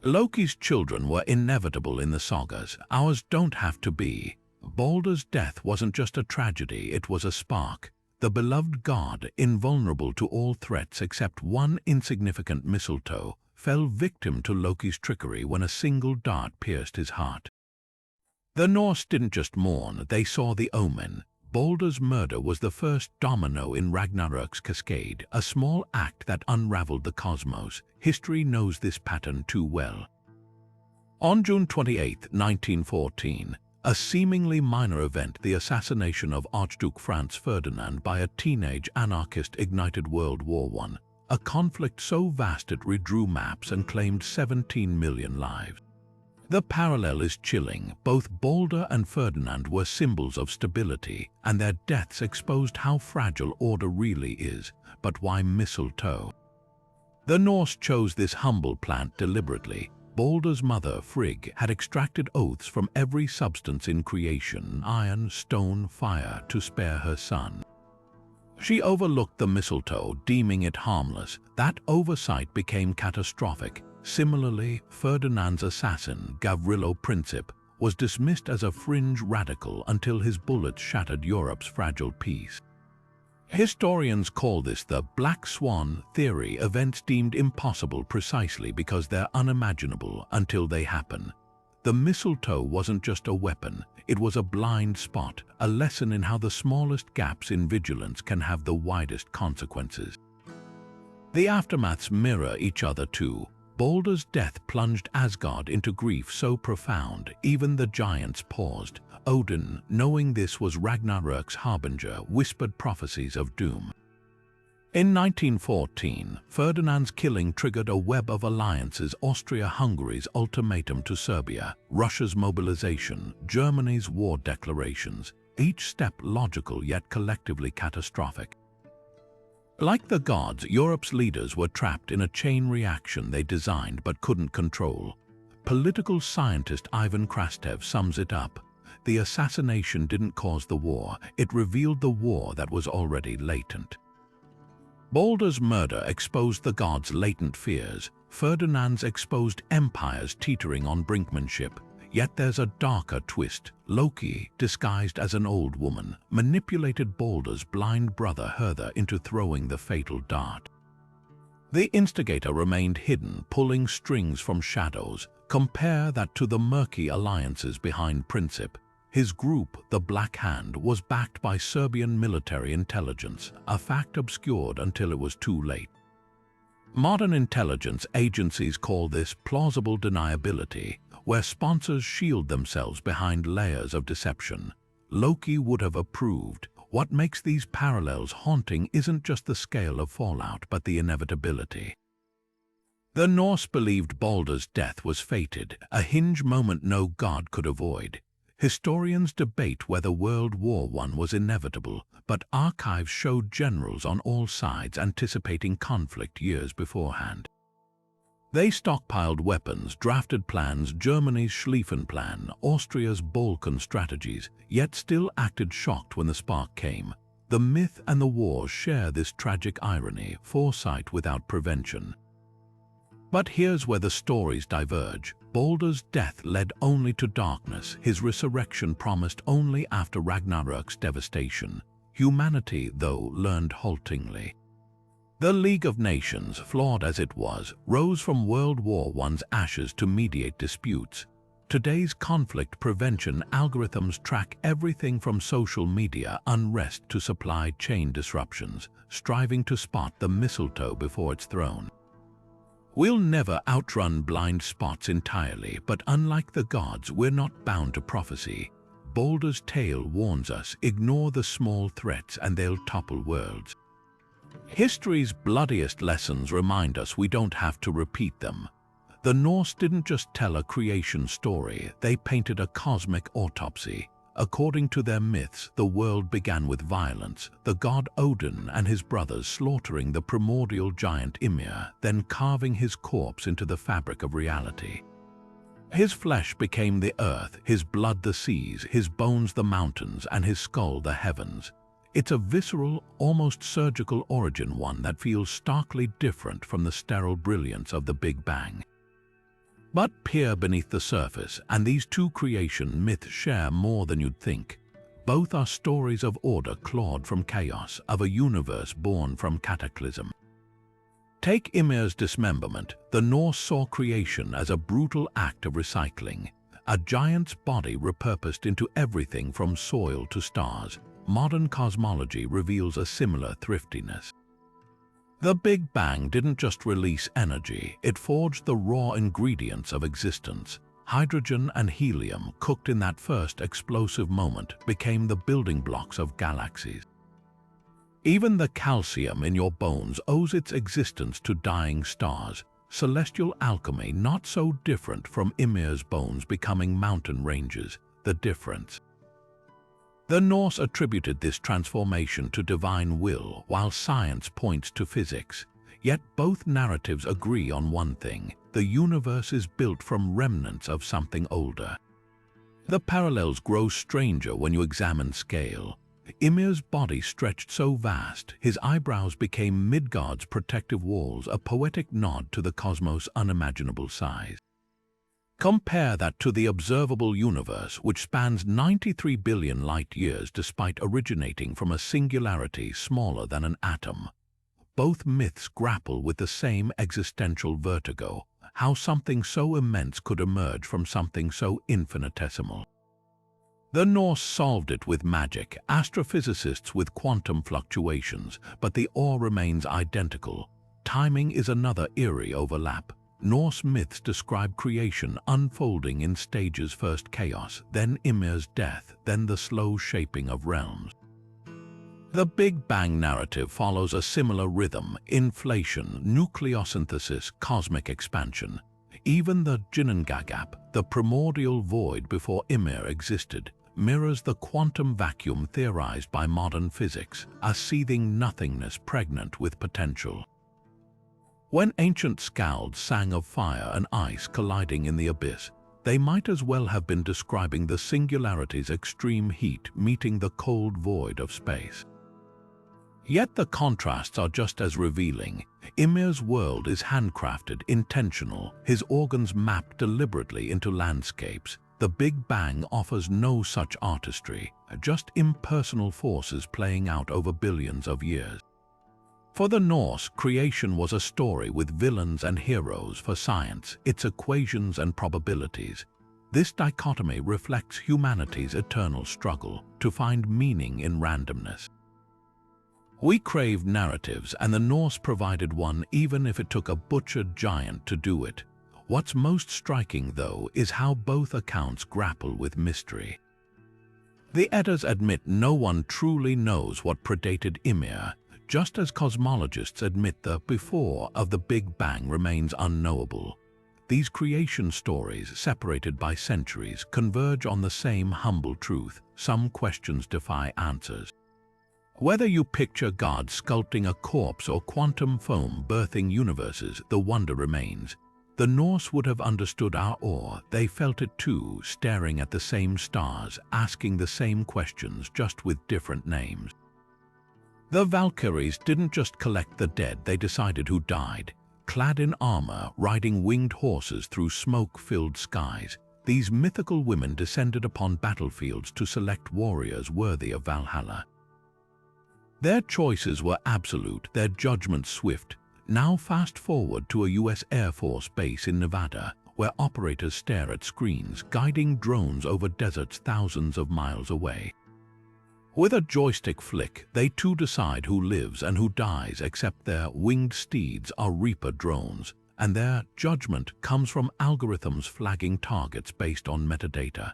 Speaker 1: Loki's children were inevitable in the sagas. Ours don't have to be. Baldur's death wasn't just a tragedy, it was a spark. The beloved god, invulnerable to all threats except one insignificant mistletoe, fell victim to Loki's trickery when a single dart pierced his heart. The Norse didn't just mourn, they saw the omen. Baldur's murder was the first domino in Ragnarok's cascade, a small act that unraveled the cosmos. History knows this pattern too well. On June 28, 1914, a seemingly minor event, the assassination of Archduke Franz Ferdinand by a teenage anarchist, ignited World War I. A conflict so vast it redrew maps and claimed 17 million lives. The parallel is chilling. Both Baldur and Ferdinand were symbols of stability, and their deaths exposed how fragile order really is. But why mistletoe? The Norse chose this humble plant deliberately. Baldur's mother, Frigg, had extracted oaths from every substance in creation, iron, stone, fire, to spare her son. She overlooked the mistletoe, deeming it harmless. That oversight became catastrophic. Similarly, Ferdinand's assassin, Gavrilo Princip, was dismissed as a fringe radical until his bullets shattered Europe's fragile peace. Historians call this the Black Swan theory, events deemed impossible precisely because they're unimaginable until they happen. The mistletoe wasn't just a weapon, it was a blind spot, a lesson in how the smallest gaps in vigilance can have the widest consequences. The aftermaths mirror each other too. Baldur's death plunged Asgard into grief so profound, even the giants paused. Odin, knowing this was Ragnarok's harbinger, whispered prophecies of doom. In 1914, Ferdinand's killing triggered a web of alliances: Austria-Hungary's ultimatum to Serbia, Russia's mobilization, Germany's war declarations, each step logical yet collectively catastrophic. Like the gods, Europe's leaders were trapped in a chain reaction they designed but couldn't control. Political scientist Ivan Krastev sums it up. The assassination didn't cause the war, it revealed the war that was already latent. Baldur's murder exposed the gods' latent fears. Ferdinand's exposed empires teetering on brinkmanship. Yet there's a darker twist. Loki, disguised as an old woman, manipulated Baldur's blind brother Hertha into throwing the fatal dart. The instigator remained hidden, pulling strings from shadows. Compare that to the murky alliances behind Princip. His group, the Black Hand, was backed by Serbian military intelligence, a fact obscured until it was too late. Modern intelligence agencies call this plausible deniability, where sponsors shield themselves behind layers of deception. Loki would have approved. What makes these parallels haunting isn't just the scale of fallout, but the inevitability. The Norse believed Baldur's death was fated, a hinge moment no god could avoid. Historians debate whether World War I was inevitable, but archives showed generals on all sides anticipating conflict years beforehand. They stockpiled weapons, drafted plans, Germany's Schlieffen Plan, Austria's Balkan strategies, yet still acted shocked when the spark came. The myth and the war share this tragic irony, foresight without prevention. But here's where the stories diverge. Baldur's death led only to darkness, his resurrection promised only after Ragnarok's devastation. Humanity, though, learned haltingly. The League of Nations, flawed as it was, rose from World War I's ashes to mediate disputes. Today's conflict prevention algorithms track everything from social media unrest to supply chain disruptions, striving to spot the mistletoe before it's thrown. We'll never outrun blind spots entirely, but unlike the gods, we're not bound to prophecy. Baldur's Tale warns us, ignore the small threats and they'll topple worlds. History's bloodiest lessons remind us we don't have to repeat them. The Norse didn't just tell a creation story, they painted a cosmic autopsy. According to their myths, the world began with violence, the god Odin and his brothers slaughtering the primordial giant Ymir, then carving his corpse into the fabric of reality. His flesh became the earth, his blood the seas, his bones the mountains, and his skull the heavens. It's a visceral, almost surgical origin, one that feels starkly different from the sterile brilliance of the Big Bang. But peer beneath the surface, and these two creation myths share more than you'd think. Both are stories of order clawed from chaos, of a universe born from cataclysm. Take Ymir's dismemberment. The Norse saw creation as a brutal act of recycling, a giant's body repurposed into everything from soil to stars. Modern cosmology reveals a similar thriftiness. The Big Bang didn't just release energy, it forged the raw ingredients of existence. Hydrogen and helium, cooked in that first explosive moment, became the building blocks of galaxies. Even the calcium in your bones owes its existence to dying stars. Celestial alchemy not so different from Ymir's bones becoming mountain ranges. The difference. The Norse attributed this transformation to divine will, while science points to physics. Yet both narratives agree on one thing: the universe is built from remnants of something older. The parallels grow stranger when you examine scale. Ymir's body stretched so vast, his eyebrows became Midgard's protective walls, a poetic nod to the cosmos' unimaginable size. Compare that to the observable universe, which spans 93 billion light-years despite originating from a singularity smaller than an atom. Both myths grapple with the same existential vertigo, how something so immense could emerge from something so infinitesimal. The Norse solved it with magic, astrophysicists with quantum fluctuations, but the awe remains identical. Timing is another eerie overlap. Norse myths describe creation unfolding in stages: first chaos, then Ymir's death, then the slow shaping of realms. The Big Bang narrative follows a similar rhythm: inflation, nucleosynthesis, cosmic expansion. Even the Ginnungagap, the primordial void before Ymir existed, mirrors the quantum vacuum theorized by modern physics, a seething nothingness pregnant with potential. When ancient skalds sang of fire and ice colliding in the abyss, they might as well have been describing the singularity's extreme heat meeting the cold void of space. Yet the contrasts are just as revealing. Ymir's world is handcrafted, intentional, his organs mapped deliberately into landscapes. The Big Bang offers no such artistry, just impersonal forces playing out over billions of years. For the Norse, creation was a story with villains and heroes; for science, its equations and probabilities. This dichotomy reflects humanity's eternal struggle to find meaning in randomness. We crave narratives, and the Norse provided one, even if it took a butchered giant to do it. What's most striking, though, is how both accounts grapple with mystery. The Eddas admit no one truly knows what predated Ymir, just as cosmologists admit the before of the Big Bang remains unknowable. These creation stories, separated by centuries, converge on the same humble truth: some questions defy answers. Whether you picture God sculpting a corpse or quantum foam birthing universes, the wonder remains. The Norse would have understood our awe. They felt it too, staring at the same stars, asking the same questions, just with different names. The Valkyries didn't just collect the dead, they decided who died. Clad in armor, riding winged horses through smoke-filled skies, these mythical women descended upon battlefields to select warriors worthy of Valhalla. Their choices were absolute, their judgments swift. Now fast forward to a US Air Force base in Nevada, where operators stare at screens, guiding drones over deserts thousands of miles away. With a joystick flick, they too decide who lives and who dies, except their winged steeds are Reaper drones, and their judgment comes from algorithms flagging targets based on metadata.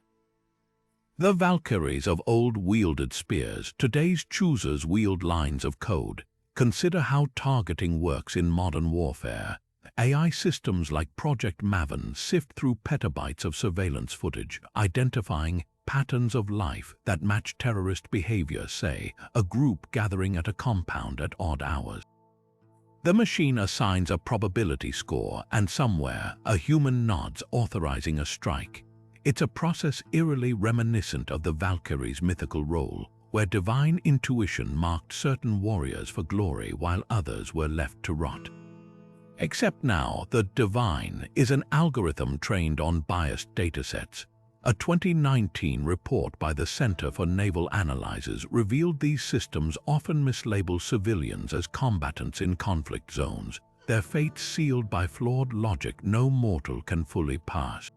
Speaker 1: The Valkyries of old wielded spears, today's choosers wield lines of code. Consider how targeting works in modern warfare. AI systems like Project Maven sift through petabytes of surveillance footage, identifying patterns of life that match terrorist behavior, say, a group gathering at a compound at odd hours. The machine assigns a probability score, and somewhere, a human nods, authorizing a strike. It's a process eerily reminiscent of the Valkyries' mythical role, where divine intuition marked certain warriors for glory while others were left to rot. Except now, the divine is an algorithm trained on biased datasets. A 2019 report by the Center for Naval Analyses revealed these systems often mislabel civilians as combatants in conflict zones, their fates sealed by flawed logic no mortal can fully pass.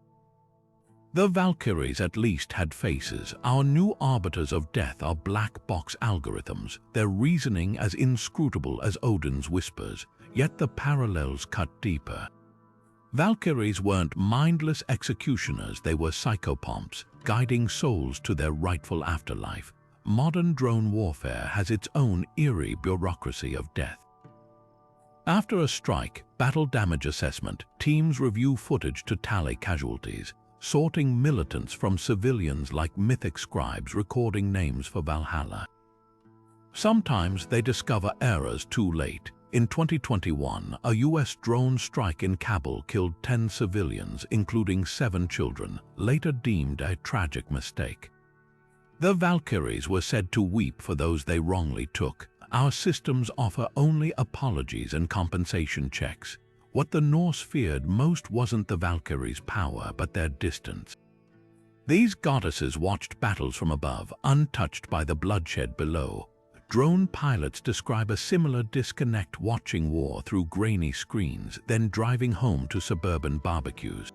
Speaker 1: The Valkyries at least had faces. Our new arbiters of death are black box algorithms, their reasoning as inscrutable as Odin's whispers, yet the parallels cut deeper. Valkyries weren't mindless executioners, they were psychopomps, guiding souls to their rightful afterlife. Modern drone warfare has its own eerie bureaucracy of death. After a strike, battle damage assessment, teams review footage to tally casualties, sorting militants from civilians like mythic scribes recording names for Valhalla. Sometimes they discover errors too late. In 2021, a US drone strike in Kabul killed 10 civilians, including 7 children, later deemed a tragic mistake. The Valkyries were said to weep for those they wrongly took. Our systems offer only apologies and compensation checks. What the Norse feared most wasn't the Valkyries' power, but their distance. These goddesses watched battles from above, untouched by the bloodshed below. Drone pilots describe a similar disconnect, watching war through grainy screens, then driving home to suburban barbecues.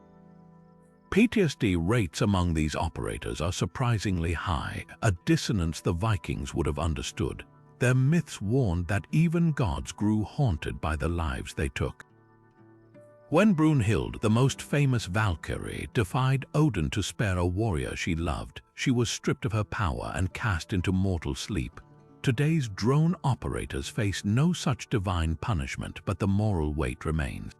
Speaker 1: PTSD rates among these operators are surprisingly high, a dissonance the Vikings would have understood. Their myths warned that even gods grew haunted by the lives they took. When Brunhild, the most famous Valkyrie, defied Odin to spare a warrior she loved, she was stripped of her power and cast into mortal sleep. Today's drone operators face no such divine punishment, but the moral weight remains.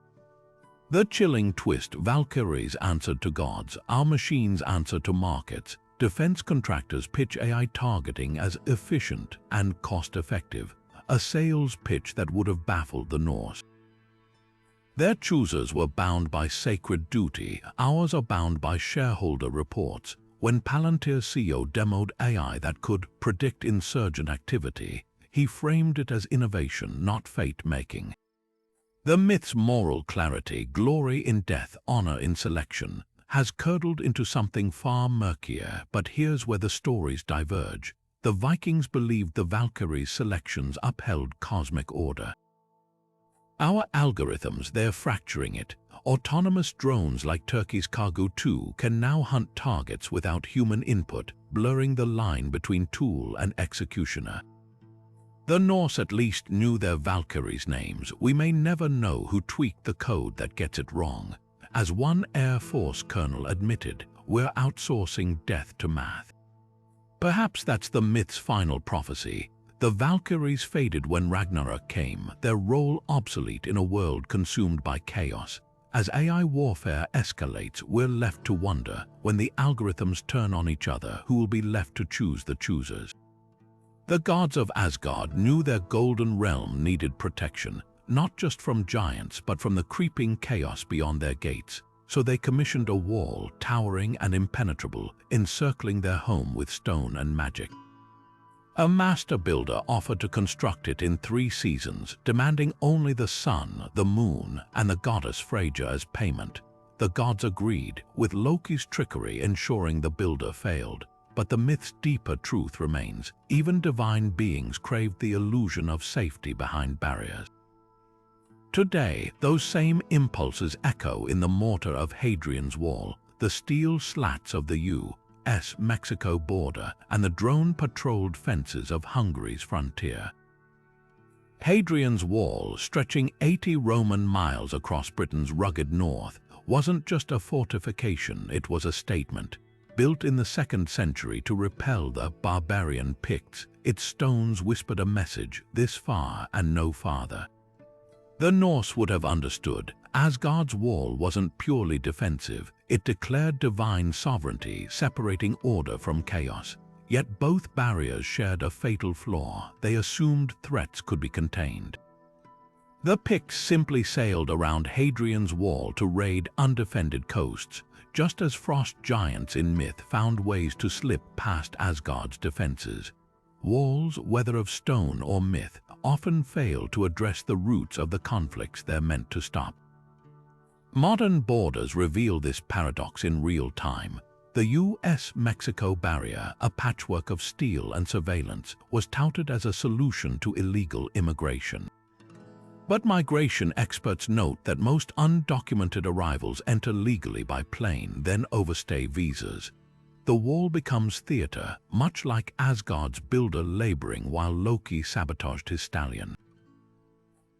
Speaker 1: The chilling twist: Valkyries answered to gods, our machines answer to markets. Defense contractors pitch AI targeting as efficient and cost-effective, a sales pitch that would have baffled the Norse. Their choosers were bound by sacred duty, ours are bound by shareholder reports. When Palantir CEO demoed AI that could predict insurgent activity, he framed it as innovation, not fate-making. The myth's moral clarity, glory in death, honor in selection, has curdled into something far murkier, but here's where the stories diverge. The Vikings believed the Valkyries' selections upheld cosmic order. Our algorithms, they're fracturing it. Autonomous drones like Turkey's Cargo 2 can now hunt targets without human input, blurring the line between tool and executioner. The Norse at least knew their Valkyries' names. We may never know who tweaked the code that gets it wrong. As one Air Force colonel admitted, we're outsourcing death to math. Perhaps that's the myth's final prophecy. The Valkyries faded when Ragnarök came, their role obsolete in a world consumed by chaos. As AI warfare escalates, we're left to wonder, when the algorithms turn on each other, who will be left to choose the choosers. The gods of Asgard knew their golden realm needed protection, not just from giants, but from the creeping chaos beyond their gates. So they commissioned a wall, towering and impenetrable, encircling their home with stone and magic. A master builder offered to construct it in 3 seasons, demanding only the sun, the moon, and the goddess Freyja as payment. The gods agreed, with Loki's trickery ensuring the builder failed. But the myth's deeper truth remains. Even divine beings craved the illusion of safety behind barriers. Today, those same impulses echo in the mortar of Hadrian's Wall, the steel slats of the U.S. Mexico border, and the drone-patrolled fences of Hungary's frontier. Hadrian's Wall, stretching 80 Roman miles across Britain's rugged north, wasn't just a fortification, it was a statement. Built in the 2nd century to repel the barbarian Picts, its stones whispered a message, this far and no farther. The Norse would have understood. Asgard's wall wasn't purely defensive, it declared divine sovereignty, separating order from chaos. Yet both barriers shared a fatal flaw. They assumed threats could be contained. The Picts simply sailed around Hadrian's Wall to raid undefended coasts, just as frost giants in myth found ways to slip past Asgard's defenses. Walls, whether of stone or myth, often fail to address the roots of the conflicts they're meant to stop. Modern borders reveal this paradox in real time. The U.S.-Mexico barrier, a patchwork of steel and surveillance, was touted as a solution to illegal immigration. But migration experts note that most undocumented arrivals enter legally by plane, then overstay visas. The wall becomes theater, much like Asgard's builder laboring while Loki sabotaged his stallion.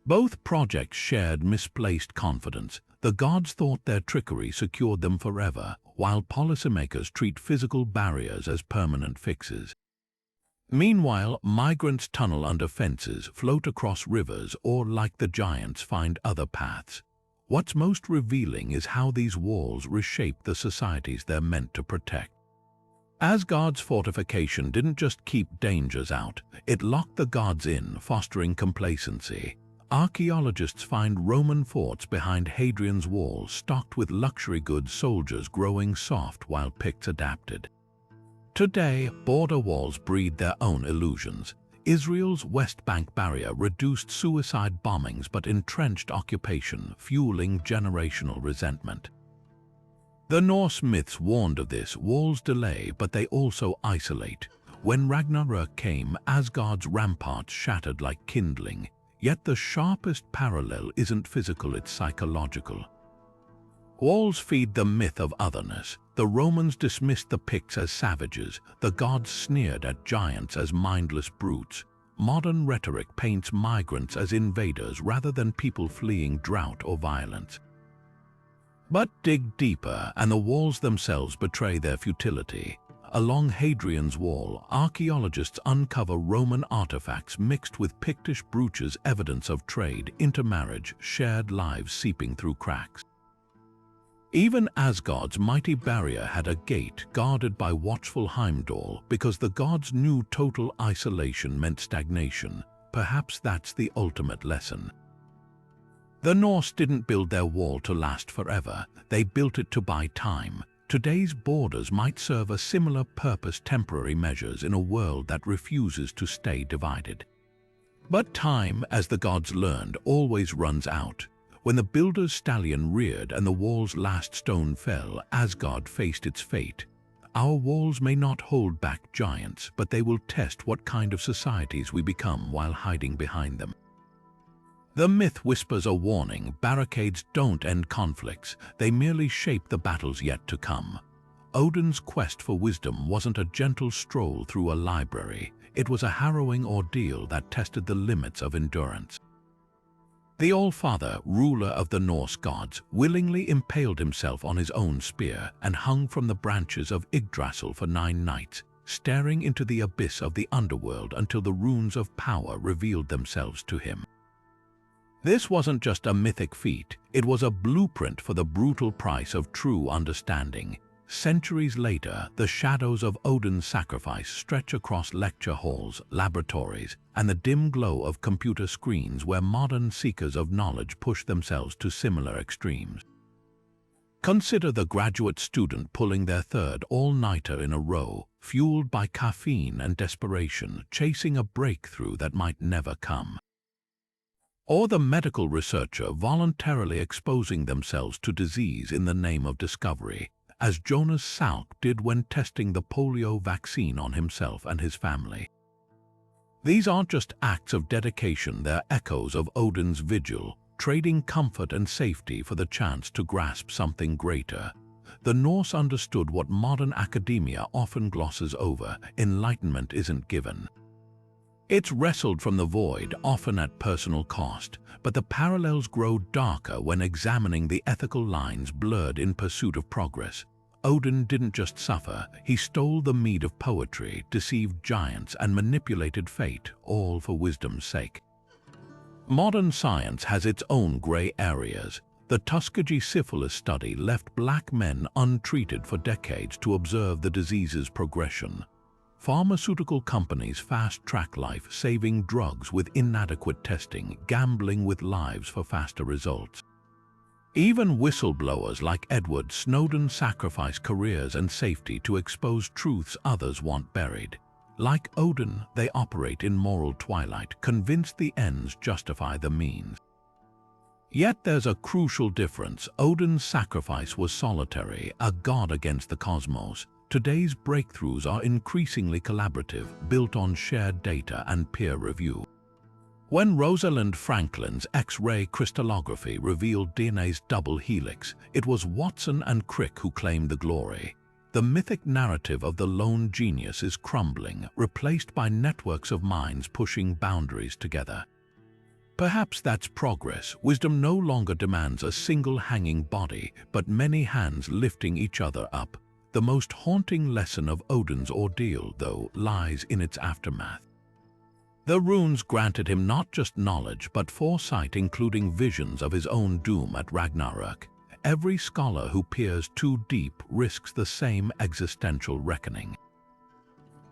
Speaker 1: Both projects shared misplaced confidence. The gods thought their trickery secured them forever, while policymakers treat physical barriers as permanent fixes. Meanwhile, migrants tunnel under fences, float across rivers, or, like the giants, find other paths. What's most revealing is how these walls reshape the societies they're meant to protect. Asgard's fortification didn't just keep dangers out, it locked the gods in, fostering complacency. Archaeologists find Roman forts behind Hadrian's Wall stocked with luxury goods, soldiers growing soft while Picts adapted. Today, border walls breed their own illusions. Israel's West Bank barrier reduced suicide bombings but entrenched occupation, fueling generational resentment. The Norse myths warned of this. Walls delay, but they also isolate. When Ragnarök came, Asgard's ramparts shattered like kindling. Yet the sharpest parallel isn't physical, it's psychological. Walls feed the myth of otherness. The Romans dismissed the Picts as savages. The gods sneered at giants as mindless brutes. Modern rhetoric paints migrants as invaders rather than people fleeing drought or violence. But dig deeper, and the walls themselves betray their futility. Along Hadrian's Wall, archaeologists uncover Roman artifacts mixed with Pictish brooches, evidence of trade, intermarriage, shared lives seeping through cracks. Even Asgard's mighty barrier had a gate guarded by watchful Heimdall because the gods knew total isolation meant stagnation. Perhaps that's the ultimate lesson. The Norse didn't build their wall to last forever, they built it to buy time. Today's borders might serve a similar purpose, temporary measures in a world that refuses to stay divided. But time, as the gods learned, always runs out. When the builder's stallion reared and the wall's last stone fell, Asgard faced its fate. Our walls may not hold back giants, but they will test what kind of societies we become while hiding behind them. The myth whispers a warning: barricades don't end conflicts, they merely shape the battles yet to come. Odin's quest for wisdom wasn't a gentle stroll through a library, it was a harrowing ordeal that tested the limits of endurance. The All-Father, ruler of the Norse gods, willingly impaled himself on his own spear and hung from the branches of Yggdrasil for 9 nights, staring into the abyss of the underworld until the runes of power revealed themselves to him. This wasn't just a mythic feat, it was a blueprint for the brutal price of true understanding. Centuries later, the shadows of Odin's sacrifice stretch across lecture halls, laboratories, and the dim glow of computer screens where modern seekers of knowledge push themselves to similar extremes. Consider the graduate student pulling their third all-nighter in a row, fueled by caffeine and desperation, chasing a breakthrough that might never come. Or the medical researcher voluntarily exposing themselves to disease in the name of discovery, as Jonas Salk did when testing the polio vaccine on himself and his family. These aren't just acts of dedication, they're echoes of Odin's vigil, trading comfort and safety for the chance to grasp something greater. The Norse understood what modern academia often glosses over: enlightenment isn't given. It's wrestled from the void, often at personal cost, but the parallels grow darker when examining the ethical lines blurred in pursuit of progress. Odin didn't just suffer, he stole the mead of poetry, deceived giants, and manipulated fate, all for wisdom's sake. Modern science has its own gray areas. The Tuskegee syphilis study left black men untreated for decades to observe the disease's progression. Pharmaceutical companies fast-track life-saving drugs with inadequate testing, gambling with lives for faster results. Even whistleblowers like Edward Snowden sacrifice careers and safety to expose truths others want buried. Like Odin, they operate in moral twilight, convinced the ends justify the means. Yet there's a crucial difference. Odin's sacrifice was solitary, a god against the cosmos. Today's breakthroughs are increasingly collaborative, built on shared data and peer review. When Rosalind Franklin's X-ray crystallography revealed DNA's double helix, it was Watson and Crick who claimed the glory. The mythic narrative of the lone genius is crumbling, replaced by networks of minds pushing boundaries together. Perhaps that's progress. Wisdom no longer demands a single hanging body, but many hands lifting each other up. The most haunting lesson of Odin's ordeal, though, lies in its aftermath. The runes granted him not just knowledge, but foresight, including visions of his own doom at Ragnarök. Every scholar who peers too deep risks the same existential reckoning.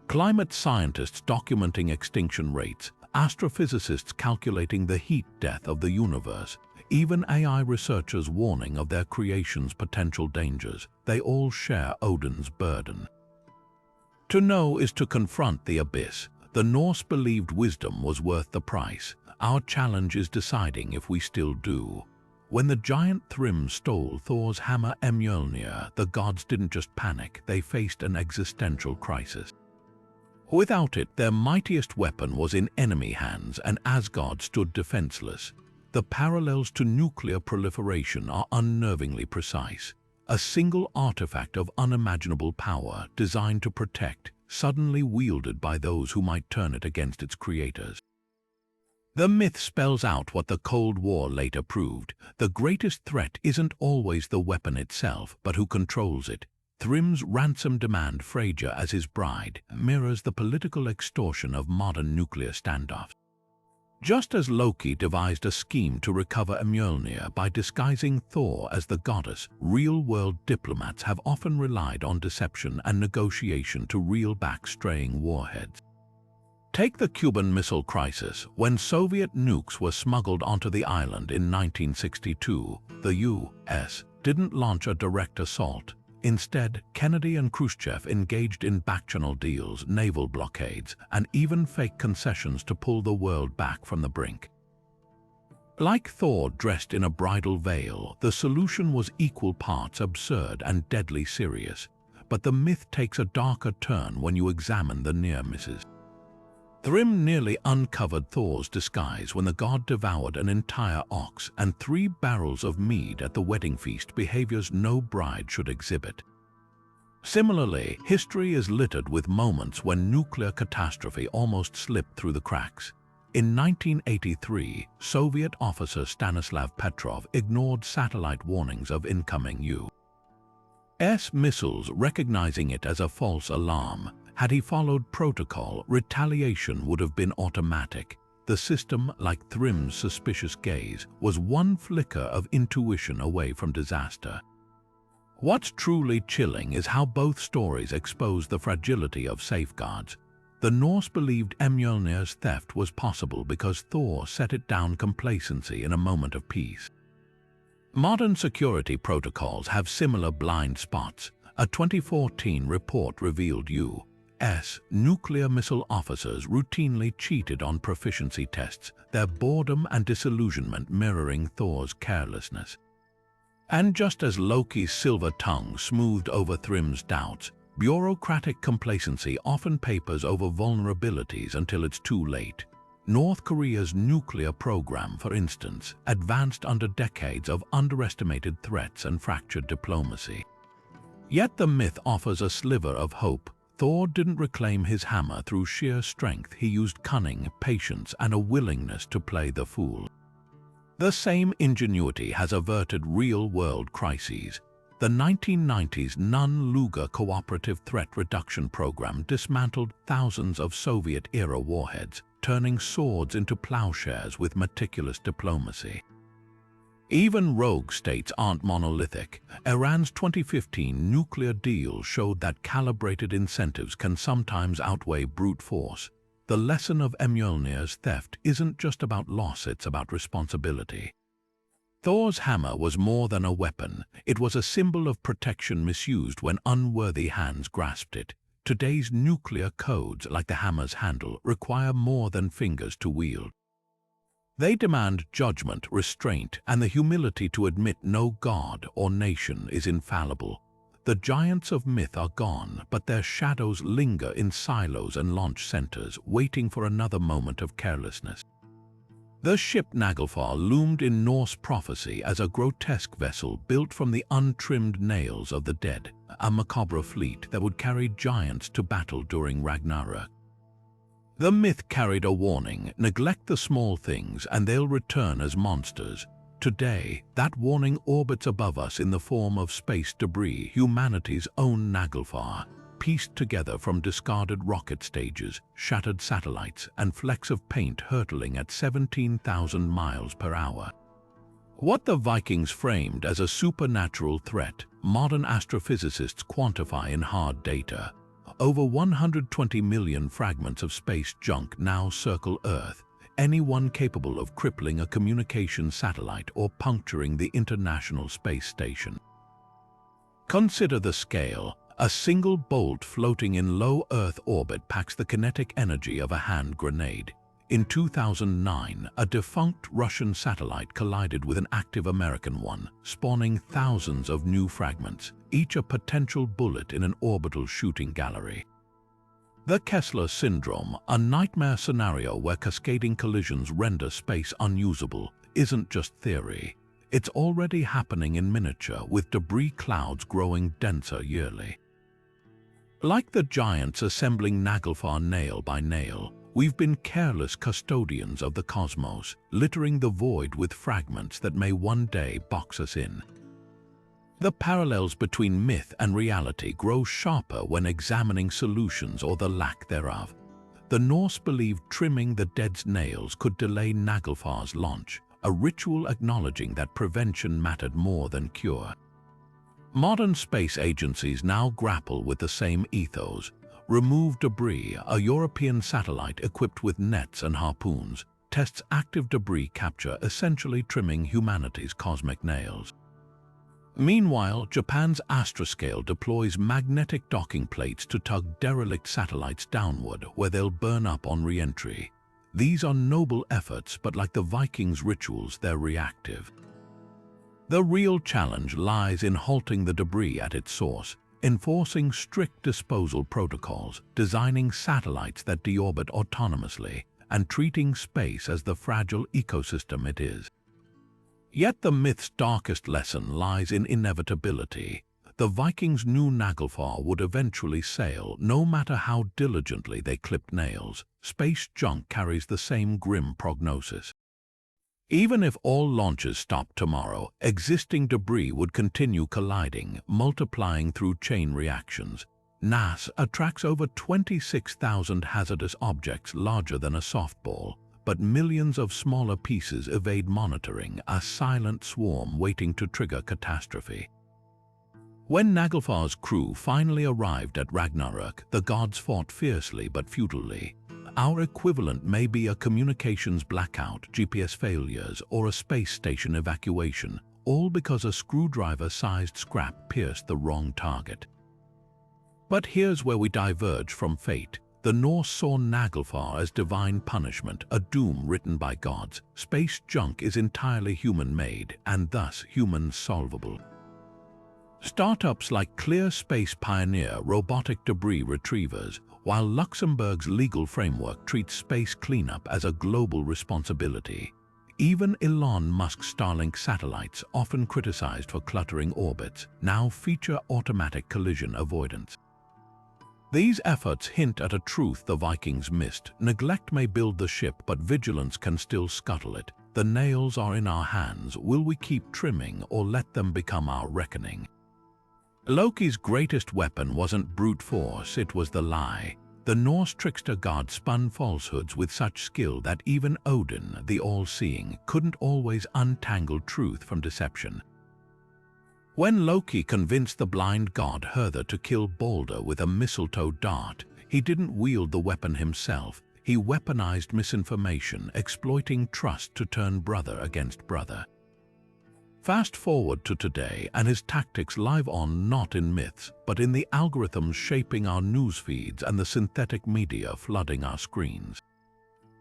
Speaker 1: Climate scientists documenting extinction rates, astrophysicists calculating the heat death of the universe, even AI researchers warning of their creation's potential dangers, they all share Odin's burden. To know is to confront the abyss. The Norse believed wisdom was worth the price. Our challenge is deciding if we still do. When the giant Thrym stole Thor's hammer Mjolnir, the gods didn't just panic, they faced an existential crisis. Without it, their mightiest weapon was in enemy hands, and Asgard stood defenseless. The parallels to nuclear proliferation are unnervingly precise. A single artifact of unimaginable power, designed to protect, suddenly wielded by those who might turn it against its creators. The myth spells out what the Cold War later proved. The greatest threat isn't always the weapon itself, but who controls it. Thrym's ransom demand Freyja as his bride mirrors the political extortion of modern nuclear standoffs. Just as Loki devised a scheme to recover Mjolnir by disguising Thor as the goddess, real-world diplomats have often relied on deception and negotiation to reel back straying warheads. Take the Cuban Missile Crisis. When Soviet nukes were smuggled onto the island in 1962, the U.S. didn't launch a direct assault. Instead, Kennedy and Khrushchev engaged in back-channel deals, naval blockades, and even fake concessions to pull the world back from the brink. Like Thor dressed in a bridal veil, the solution was equal parts absurd and deadly serious. But the myth takes a darker turn when you examine the near misses. Thrym nearly uncovered Thor's disguise when the god devoured an entire ox and 3 barrels of mead at the wedding feast, behaviors no bride should exhibit. Similarly, history is littered with moments when nuclear catastrophe almost slipped through the cracks. In 1983, Soviet officer Stanislav Petrov ignored satellite warnings of incoming U.S. missiles, recognizing it as a false alarm. Had he followed protocol, retaliation would have been automatic. The system, like Thrym's suspicious gaze, was one flicker of intuition away from disaster. What's truly chilling is how both stories expose the fragility of safeguards. The Norse believed Mjolnir's theft was possible because Thor set it down complacency in a moment of peace. Modern security protocols have similar blind spots. A 2014 report revealed U.S. nuclear missile officers routinely cheated on proficiency tests, their boredom and disillusionment mirroring Thor's carelessness. And just as Loki's silver tongue smoothed over Thrym's doubts, bureaucratic complacency often papers over vulnerabilities until it's too late. North Korea's nuclear program, for instance, advanced under decades of underestimated threats and fractured diplomacy. Yet the myth offers a sliver of hope. Thor didn't reclaim his hammer through sheer strength. He used cunning, patience, and a willingness to play the fool. The same ingenuity has averted real-world crises. The 1990s Nun-Luga Cooperative Threat Reduction Program dismantled thousands of Soviet-era warheads, turning swords into plowshares with meticulous diplomacy. Even rogue states aren't monolithic. Iran's 2015 nuclear deal showed that calibrated incentives can sometimes outweigh brute force. The lesson of Mjolnir's theft isn't just about loss, it's about responsibility. Thor's hammer was more than a weapon. It was a symbol of protection misused when unworthy hands grasped it. Today's nuclear codes, like the hammer's handle, require more than fingers to wield. They demand judgment, restraint, and the humility to admit no god or nation is infallible. The giants of myth are gone, but their shadows linger in silos and launch centers, waiting for another moment of carelessness. The ship Naglfar loomed in Norse prophecy as a grotesque vessel built from the untrimmed nails of the dead, a macabre fleet that would carry giants to battle during Ragnarök. The myth carried a warning: neglect the small things and they'll return as monsters. Today, that warning orbits above us in the form of space debris, humanity's own Naglfar, pieced together from discarded rocket stages, shattered satellites, and flecks of paint hurtling at 17,000 miles per hour. What the Vikings framed as a supernatural threat, modern astrophysicists quantify in hard data. Over 120 million fragments of space junk now circle Earth, any one capable of crippling a communications satellite or puncturing the International Space Station. Consider the scale. A single bolt floating in low Earth orbit packs the kinetic energy of a hand grenade. In 2009, a defunct Russian satellite collided with an active American one, spawning thousands of new fragments, each a potential bullet in an orbital shooting gallery. The Kessler syndrome, a nightmare scenario where cascading collisions render space unusable, isn't just theory. It's already happening in miniature, with debris clouds growing denser yearly. Like the giants assembling Naglfar nail by nail, we've been careless custodians of the cosmos, littering the void with fragments that may one day box us in. The parallels between myth and reality grow sharper when examining solutions or the lack thereof. The Norse believed trimming the dead's nails could delay Naglfar's launch, a ritual acknowledging that prevention mattered more than cure. Modern space agencies now grapple with the same ethos. Remove Debris, a European satellite equipped with nets and harpoons, tests active debris capture, essentially trimming humanity's cosmic nails. Meanwhile, Japan's Astroscale deploys magnetic docking plates to tug derelict satellites downward, where they'll burn up on re-entry. These are noble efforts, but like the Vikings' rituals, they're reactive. The real challenge lies in halting the debris at its source, enforcing strict disposal protocols, designing satellites that deorbit autonomously, and treating space as the fragile ecosystem it is. Yet the myth's darkest lesson lies in inevitability. The Vikings knew Naglfar would eventually sail, no matter how diligently they clipped nails. Space junk carries the same grim prognosis. Even if all launches stopped tomorrow, existing debris would continue colliding, multiplying through chain reactions. NASA tracks over 26,000 hazardous objects larger than a softball, but millions of smaller pieces evade monitoring, a silent swarm waiting to trigger catastrophe. When Naglfar's crew finally arrived at Ragnarök, the gods fought fiercely but futilely. Our equivalent may be a communications blackout, GPS failures, or a space station evacuation, all because a screwdriver-sized scrap pierced the wrong target. But here's where we diverge from fate. The Norse saw Naglfar as divine punishment, a doom written by gods. Space junk is entirely human-made, and thus human-solvable. Startups like Clear Space pioneer robotic debris retrievers, while Luxembourg's legal framework treats space cleanup as a global responsibility. Even Elon Musk's Starlink satellites, often criticized for cluttering orbits, now feature automatic collision avoidance. These efforts hint at a truth the Vikings missed. Neglect may build the ship, but vigilance can still scuttle it. The nails are in our hands. Will we keep trimming or let them become our reckoning? Loki's greatest weapon wasn't brute force, it was the lie. The Norse trickster god spun falsehoods with such skill that even Odin, the all-seeing, couldn't always untangle truth from deception. When Loki convinced the blind god Hertha to kill Balder with a mistletoe dart, he didn't wield the weapon himself. He weaponized misinformation, exploiting trust to turn brother against brother. Fast forward to today, and his tactics live on not in myths, but in the algorithms shaping our news feeds and the synthetic media flooding our screens.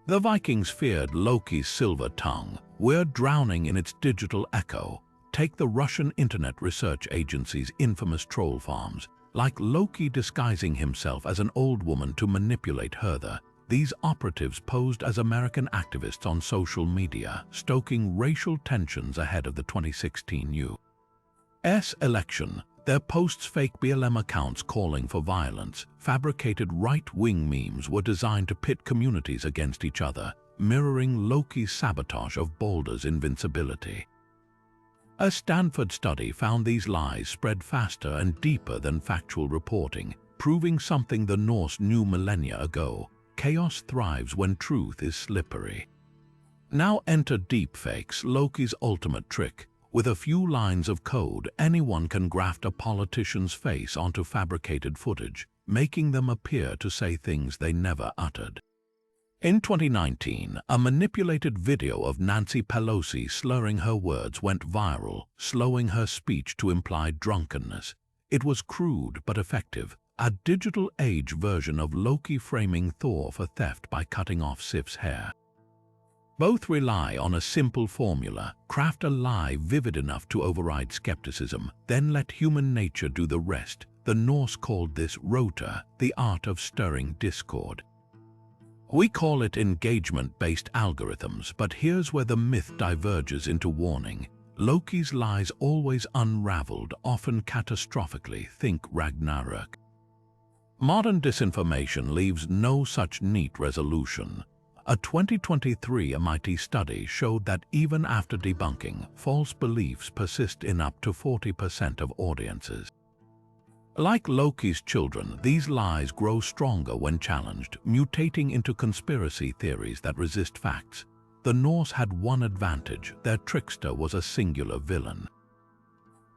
Speaker 1: The Vikings feared Loki's silver tongue. We're drowning in its digital echo. Take the Russian Internet Research Agency's infamous troll farms. Like Loki disguising himself as an old woman to manipulate Hertha, these operatives posed as American activists on social media, stoking racial tensions ahead of the 2016 U.S. election. Their posts fake BLM accounts calling for violence. Fabricated right-wing memes were designed to pit communities against each other, mirroring Loki's sabotage of Balder's invincibility. A Stanford study found these lies spread faster and deeper than factual reporting, proving something the Norse knew millennia ago. Chaos thrives when truth is slippery. Now enter deepfakes, Loki's ultimate trick. With a few lines of code, anyone can graft a politician's face onto fabricated footage, making them appear to say things they never uttered. In 2019, a manipulated video of Nancy Pelosi slurring her words went viral, slowing her speech to imply drunkenness. It was crude but effective, a digital age version of Loki framing Thor for theft by cutting off Sif's hair. Both rely on a simple formula: craft a lie vivid enough to override skepticism, then let human nature do the rest. The Norse called this rota, the art of stirring discord. We call it engagement-based algorithms, but here's where the myth diverges into warning. Loki's lies always unraveled, often catastrophically. Think Ragnarök. Modern disinformation leaves no such neat resolution. A 2023 MIT study showed that even after debunking, false beliefs persist in up to 40% of audiences. Like Loki's children, these lies grow stronger when challenged, mutating into conspiracy theories that resist facts. The Norse had one advantage: their trickster was a singular villain.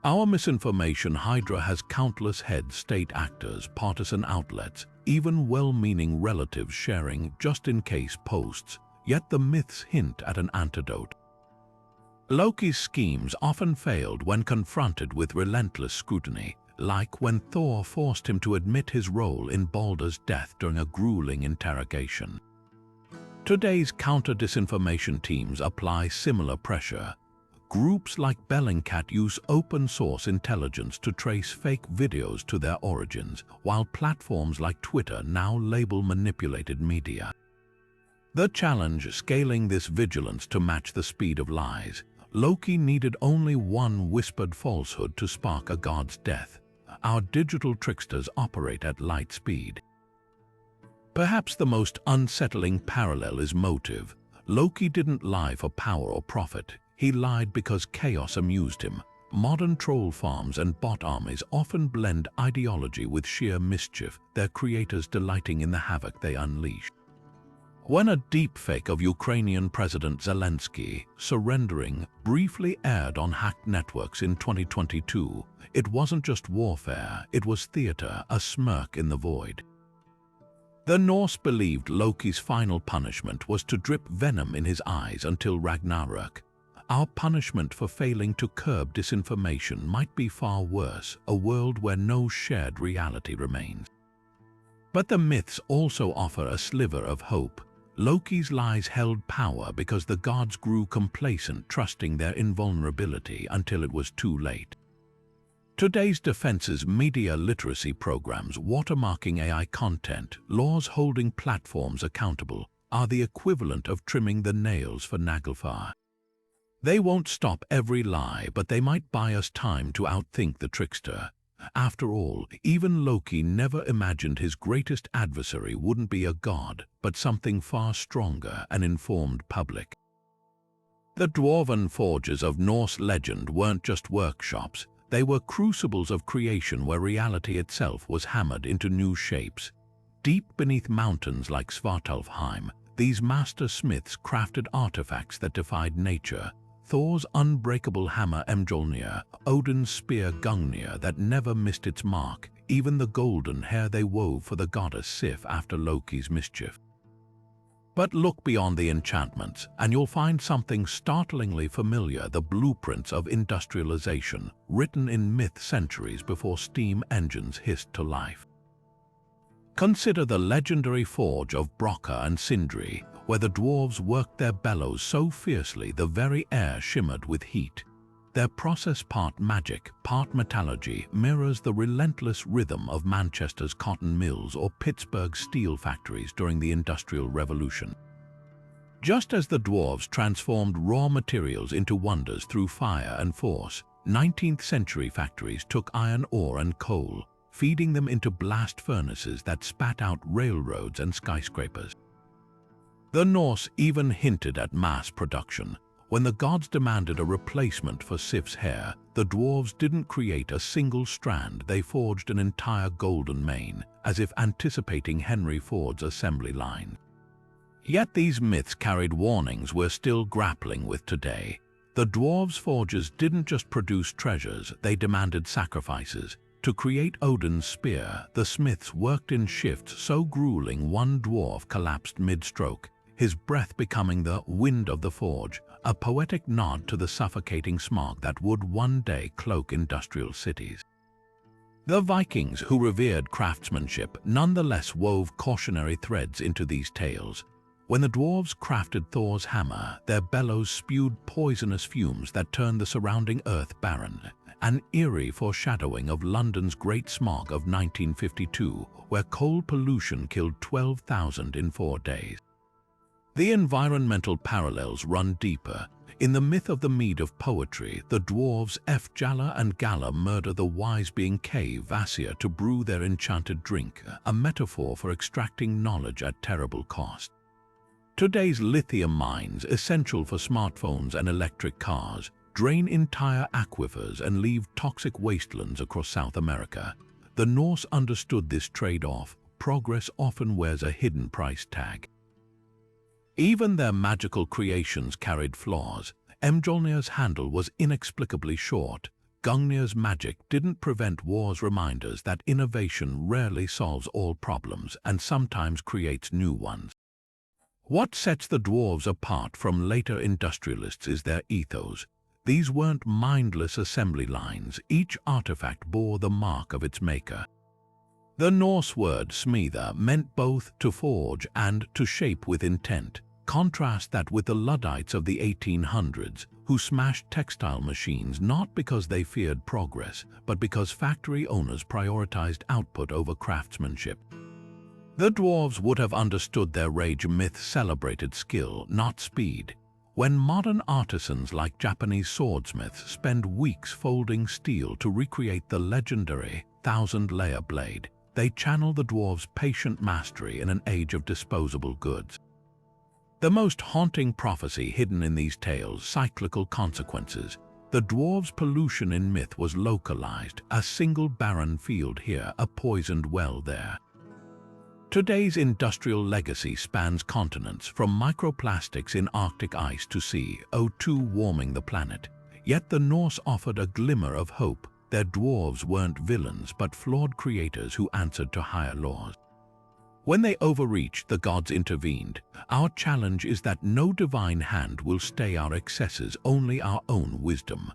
Speaker 1: Our misinformation hydra has countless heads, state actors, partisan outlets, even well-meaning relatives sharing just-in-case posts, yet the myths hint at an antidote. Loki's schemes often failed when confronted with relentless scrutiny, like when Thor forced him to admit his role in Balder's death during a grueling interrogation. Today's counter-disinformation teams apply similar pressure. Groups like Bellingcat use open-source intelligence to trace fake videos to their origins, while platforms like Twitter now label manipulated media. The challenge: scaling this vigilance to match the speed of lies. Loki needed only one whispered falsehood to spark a god's death. Our digital tricksters operate at light speed. Perhaps the most unsettling parallel is motive. Loki didn't lie for power or profit. He lied because chaos amused him. Modern troll farms and bot armies often blend ideology with sheer mischief, their creators delighting in the havoc they unleash. When a deepfake of Ukrainian President Zelensky surrendering briefly aired on hacked networks in 2022, it wasn't just warfare, it was theater, a smirk in the void. The Norse believed Loki's final punishment was to drip venom in his eyes until Ragnarök. Our punishment for failing to curb disinformation might be far worse, a world where no shared reality remains. But the myths also offer a sliver of hope. Loki's lies held power because the gods grew complacent, trusting their invulnerability until it was too late. Today's defense's media literacy programs watermarking AI content, laws holding platforms accountable, are the equivalent of trimming the nails for Naglfar. They won't stop every lie, but they might buy us time to outthink the trickster. After all, even Loki never imagined his greatest adversary wouldn't be a god, but something far stronger, an informed public. The dwarven forges of Norse legend weren't just workshops, they were crucibles of creation where reality itself was hammered into new shapes. Deep beneath mountains like Svartalfheim, these master smiths crafted artifacts that defied nature. Thor's unbreakable hammer Mjolnir, Odin's spear Gungnir that never missed its mark, even the golden hair they wove for the goddess Sif after Loki's mischief. But look beyond the enchantments, and you'll find something startlingly familiar: the blueprints of industrialization, written in myth centuries before steam engines hissed to life. Consider the legendary forge of Brocka and Sindri, where the dwarves worked their bellows so fiercely the very air shimmered with heat. Their process, part magic, part metallurgy, mirrors the relentless rhythm of Manchester's cotton mills or Pittsburgh's steel factories during the Industrial Revolution. Just as the dwarves transformed raw materials into wonders through fire and force, 19th century factories took iron ore and coal, feeding them into blast furnaces that spat out railroads and skyscrapers. The Norse even hinted at mass production. When the gods demanded a replacement for Sif's hair, the dwarves didn't create a single strand, they forged an entire golden mane, as if anticipating Henry Ford's assembly line. Yet these myths carried warnings we're still grappling with today. The dwarves' forges didn't just produce treasures, they demanded sacrifices. To create Odin's spear, the smiths worked in shifts so grueling one dwarf collapsed mid-stroke, his breath becoming the wind of the forge, a poetic nod to the suffocating smog that would one day cloak industrial cities. The Vikings, who revered craftsmanship, nonetheless wove cautionary threads into these tales. When the dwarves crafted Thor's hammer, their bellows spewed poisonous fumes that turned the surrounding earth barren, an eerie foreshadowing of London's Great Smog of 1952, where coal pollution killed 12,000 in 4 days. The environmental parallels run deeper. In the myth of the mead of poetry, the dwarves Fjalla and Galla murder the wise being Kvasir to brew their enchanted drink, a metaphor for extracting knowledge at terrible cost. Today's lithium mines, essential for smartphones and electric cars, drain entire aquifers and leave toxic wastelands across South America. The Norse understood this trade-off. Progress often wears a hidden price tag. Even their magical creations carried flaws. Mjolnir's handle was inexplicably short. Gungnir's magic didn't prevent war's reminders that innovation rarely solves all problems and sometimes creates new ones. What sets the dwarves apart from later industrialists is their ethos. These weren't mindless assembly lines. Each artifact bore the mark of its maker. The Norse word smíða meant both to forge and to shape with intent. Contrast that with the Luddites of the 1800s, who smashed textile machines not because they feared progress, but because factory owners prioritized output over craftsmanship. The dwarves would have understood their rage. Myth celebrated skill, not speed. When modern artisans like Japanese swordsmiths spend weeks folding steel to recreate the legendary thousand-layer blade, they channel the dwarves' patient mastery in an age of disposable goods. The most haunting prophecy hidden in these tales: cyclical consequences. The dwarves' pollution in myth was localized, a single barren field here, a poisoned well there. Today's industrial legacy spans continents, from microplastics in Arctic ice to CO2 warming the planet. Yet the Norse offered a glimmer of hope. Their dwarves weren't villains but flawed creators who answered to higher laws. When they overreached, the gods intervened. Our challenge is that no divine hand will stay our excesses, only our own wisdom.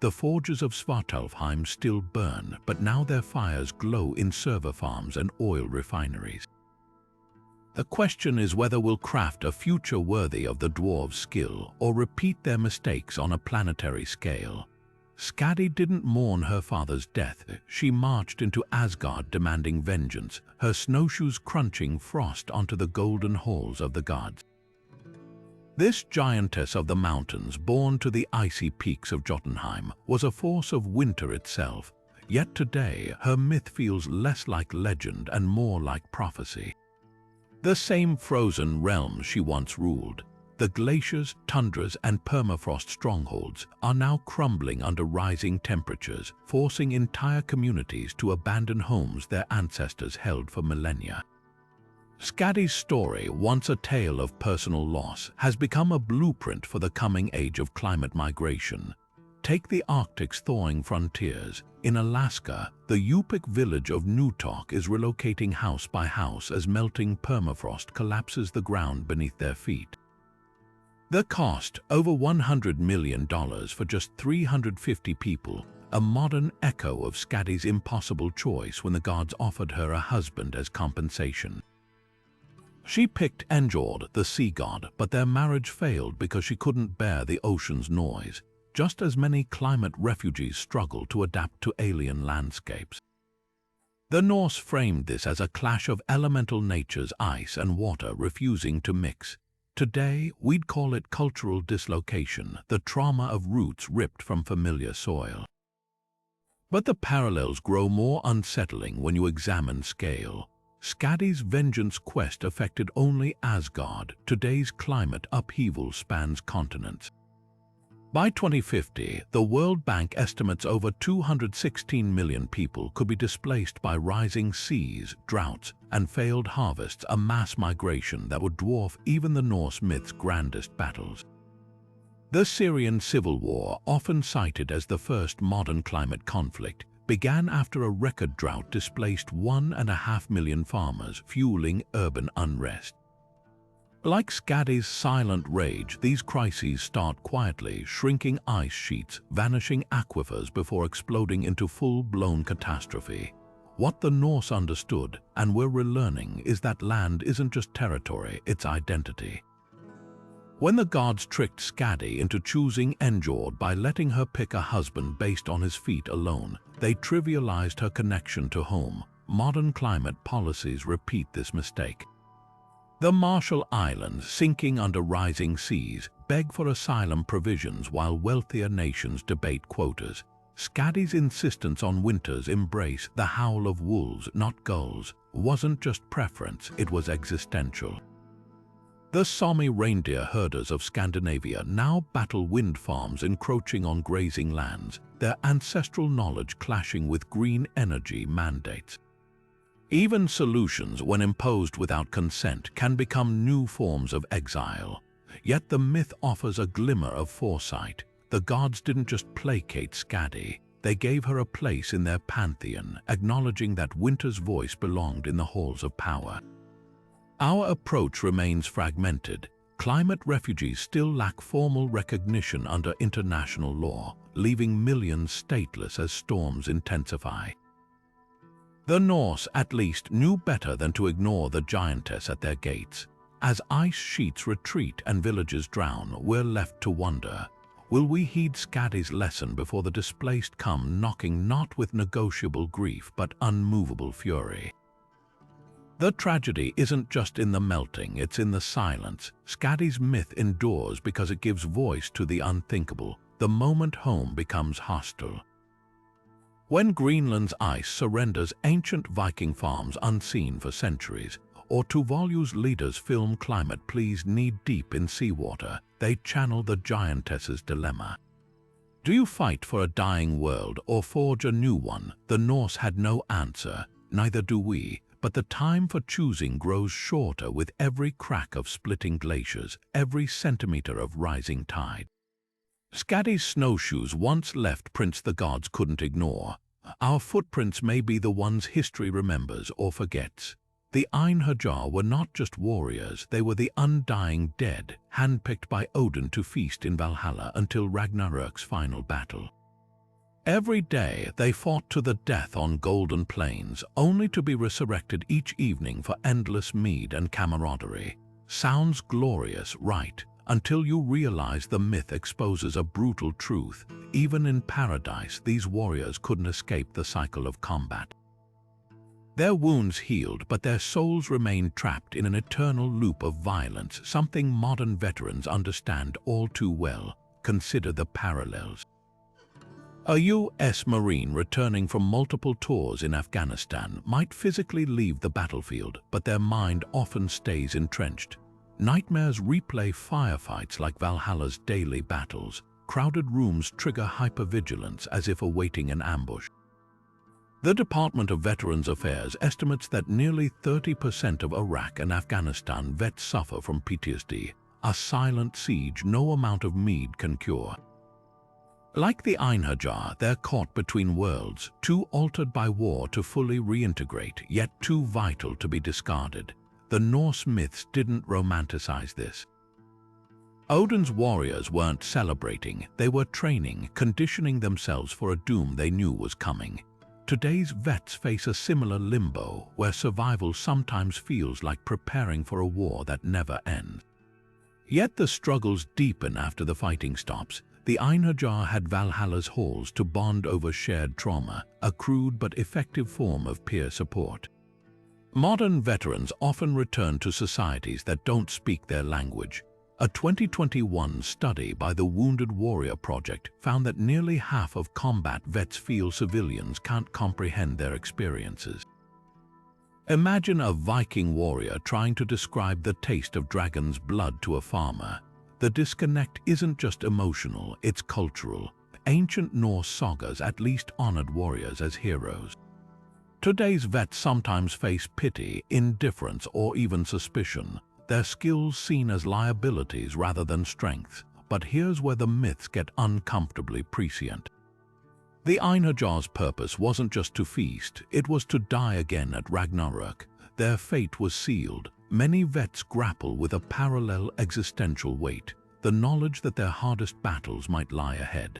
Speaker 1: The forges of Svartalfheim still burn, but now their fires glow in server farms and oil refineries. The question is whether we'll craft a future worthy of the dwarves' skill or repeat their mistakes on a planetary scale. Skadi didn't mourn her father's death. She marched into Asgard demanding vengeance, her snowshoes crunching frost onto the golden halls of the gods. This giantess of the mountains, born to the icy peaks of Jotunheim, was a force of winter itself. Yet today, her myth feels less like legend and more like prophecy. The same frozen realms she once ruled, the glaciers, tundras, and permafrost strongholds, are now crumbling under rising temperatures, forcing entire communities to abandon homes their ancestors held for millennia. Skadi's story, once a tale of personal loss, has become a blueprint for the coming age of climate migration. Take the Arctic's thawing frontiers. In Alaska, the Yupik village of Newtok is relocating house by house as melting permafrost collapses the ground beneath their feet. The cost, over $100 million for just 350 people, a modern echo of Skadi's impossible choice when the gods offered her a husband as compensation. She picked Njord, the sea god, but their marriage failed because she couldn't bear the ocean's noise, just as many climate refugees struggle to adapt to alien landscapes. The Norse framed this as a clash of elemental natures, ice and water, refusing to mix. Today, we'd call it cultural dislocation, the trauma of roots ripped from familiar soil. But the parallels grow more unsettling when you examine scale. Skadi's vengeance quest affected only Asgard. Today's climate upheaval spans continents. By 2050, the World Bank estimates over 216 million people could be displaced by rising seas, droughts, and failed harvests, a mass migration that would dwarf even the Norse myth's grandest battles. The Syrian civil war, often cited as the first modern climate conflict, began after a record drought displaced 1.5 million farmers, fueling urban unrest. Like Skadi's silent rage, these crises start quietly, shrinking ice sheets, vanishing aquifers before exploding into full-blown catastrophe. What the Norse understood, and we're relearning, is that land isn't just territory, it's identity. When the gods tricked Skadi into choosing Njord by letting her pick a husband based on his feet alone, they trivialized her connection to home. Modern climate policies repeat this mistake. The Marshall Islands, sinking under rising seas, beg for asylum provisions while wealthier nations debate quotas. Skadi's insistence on winter's embrace, the howl of wolves, not gulls, wasn't just preference, it was existential. The Sami reindeer herders of Scandinavia now battle wind farms encroaching on grazing lands, their ancestral knowledge clashing with green energy mandates. Even solutions, when imposed without consent, can become new forms of exile. Yet the myth offers a glimmer of foresight. The gods didn't just placate Skadi, they gave her a place in their pantheon, acknowledging that winter's voice belonged in the halls of power. Our approach remains fragmented. Climate refugees still lack formal recognition under international law, leaving millions stateless as storms intensify. The Norse, at least, knew better than to ignore the giantess at their gates. As ice sheets retreat and villages drown, we're left to wonder, will we heed Skadi's lesson before the displaced come knocking not with negotiable grief but unmovable fury? The tragedy isn't just in the melting, it's in the silence. Skadi's myth endures because it gives voice to the unthinkable. The moment home becomes hostile. When Greenland's ice surrenders ancient Viking farms unseen for centuries, or Tuvalu's leaders film climate pleas knee-deep in seawater, they channel the giantess's dilemma. Do you fight for a dying world or forge a new one? The Norse had no answer, neither do we. But the time for choosing grows shorter with every crack of splitting glaciers, every centimeter of rising tide. Skadi's snowshoes once left prints the gods couldn't ignore. Our footprints may be the ones history remembers or forgets. The Einherjar were not just warriors, they were the undying dead, handpicked by Odin to feast in Valhalla until Ragnarok's final battle. Every day they fought to the death on golden plains, only to be resurrected each evening for endless mead and camaraderie. Sounds glorious, right? until you realize the myth exposes a brutal truth. Even in paradise, these warriors couldn't escape the cycle of combat. Their wounds healed, but their souls remained trapped in an eternal loop of violence, something modern veterans understand all too well. Consider the parallels. A U.S. Marine returning from multiple tours in Afghanistan might physically leave the battlefield, but their mind often stays entrenched. Nightmares replay firefights like Valhalla's daily battles. Crowded rooms trigger hypervigilance as if awaiting an ambush. The Department of Veterans Affairs estimates that nearly 30% of Iraq and Afghanistan vets suffer from PTSD, a silent siege no amount of mead can cure. Like the Einherjar, they're caught between worlds, too altered by war to fully reintegrate, yet too vital to be discarded. The Norse myths didn't romanticize this. Odin's warriors weren't celebrating, they were training, conditioning themselves for a doom they knew was coming. Today's vets face a similar limbo, where survival sometimes feels like preparing for a war that never ends. Yet the struggles deepen after the fighting stops. The Einherjar had Valhalla's halls to bond over shared trauma, a crude but effective form of peer support. Modern veterans often return to societies that don't speak their language. A 2021 study by the Wounded Warrior Project found that nearly half of combat vets feel civilians can't comprehend their experiences. Imagine a Viking warrior trying to describe the taste of dragon's blood to a farmer. The disconnect isn't just emotional, it's cultural. Ancient Norse sagas at least honored warriors as heroes. Today's vets sometimes face pity, indifference, or even suspicion. Their skills seen as liabilities rather than strengths. But here's where the myths get uncomfortably prescient. The Einherjar's purpose wasn't just to feast, it was to die again at Ragnarök. Their fate was sealed. Many vets grapple with a parallel existential weight, the knowledge that their hardest battles might lie ahead.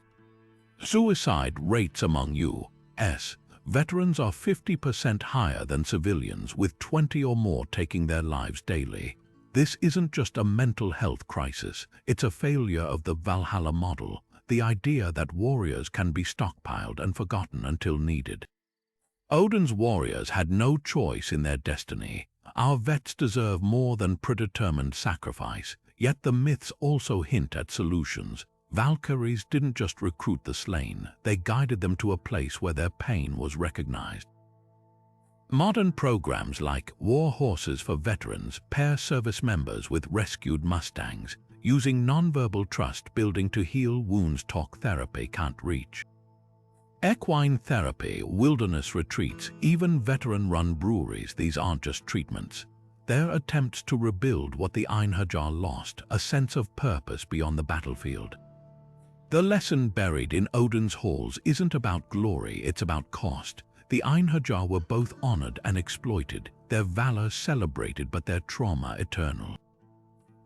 Speaker 1: Suicide rates among U.S. veterans are 50% higher than civilians, with 20 or more taking their lives daily. This isn't just a mental health crisis, it's a failure of the Valhalla model, the idea that warriors can be stockpiled and forgotten until needed. Odin's warriors had no choice in their destiny. Our vets deserve more than predetermined sacrifice, yet the myths also hint at solutions. Valkyries didn't just recruit the slain, they guided them to a place where their pain was recognized. Modern programs like War Horses for Veterans pair service members with rescued Mustangs, using nonverbal trust building to heal wounds talk therapy can't reach. Equine therapy, wilderness retreats, even veteran-run breweries, these aren't just treatments. They're attempts to rebuild what the Einherjar lost, a sense of purpose beyond the battlefield. The lesson buried in Odin's halls isn't about glory, it's about cost. The Einherjar were both honored and exploited, their valor celebrated but their trauma eternal.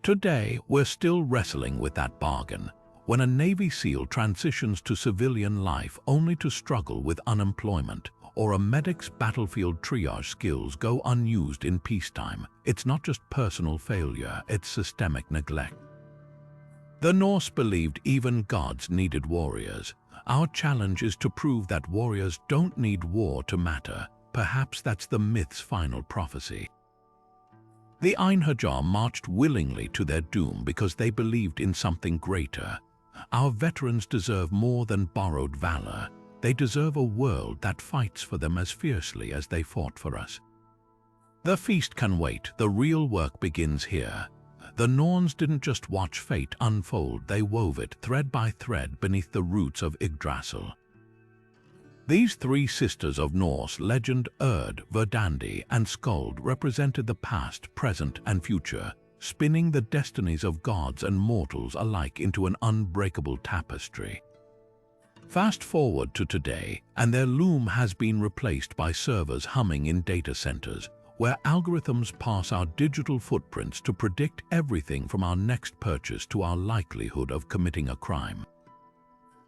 Speaker 1: Today, we're still wrestling with that bargain. When a Navy SEAL transitions to civilian life only to struggle with unemployment, or a medic's battlefield triage skills go unused in peacetime, it's not just personal failure, it's systemic neglect. The Norse believed even gods needed warriors. Our challenge is to prove that warriors don't need war to matter. Perhaps that's the myth's final prophecy. The Einherjar marched willingly to their doom because they believed in something greater. Our veterans deserve more than borrowed valor. They deserve a world that fights for them as fiercely as they fought for us. The feast can wait, the real work begins here. The Norns didn't just watch fate unfold, they wove it thread by thread beneath the roots of Yggdrasil. These three sisters of Norse legend, Urd, Verdandi, and Skuld, represented the past, present, and future, spinning the destinies of gods and mortals alike into an unbreakable tapestry. Fast forward to today, and their loom has been replaced by servers humming in data centers, where algorithms pass our digital footprints to predict everything from our next purchase to our likelihood of committing a crime.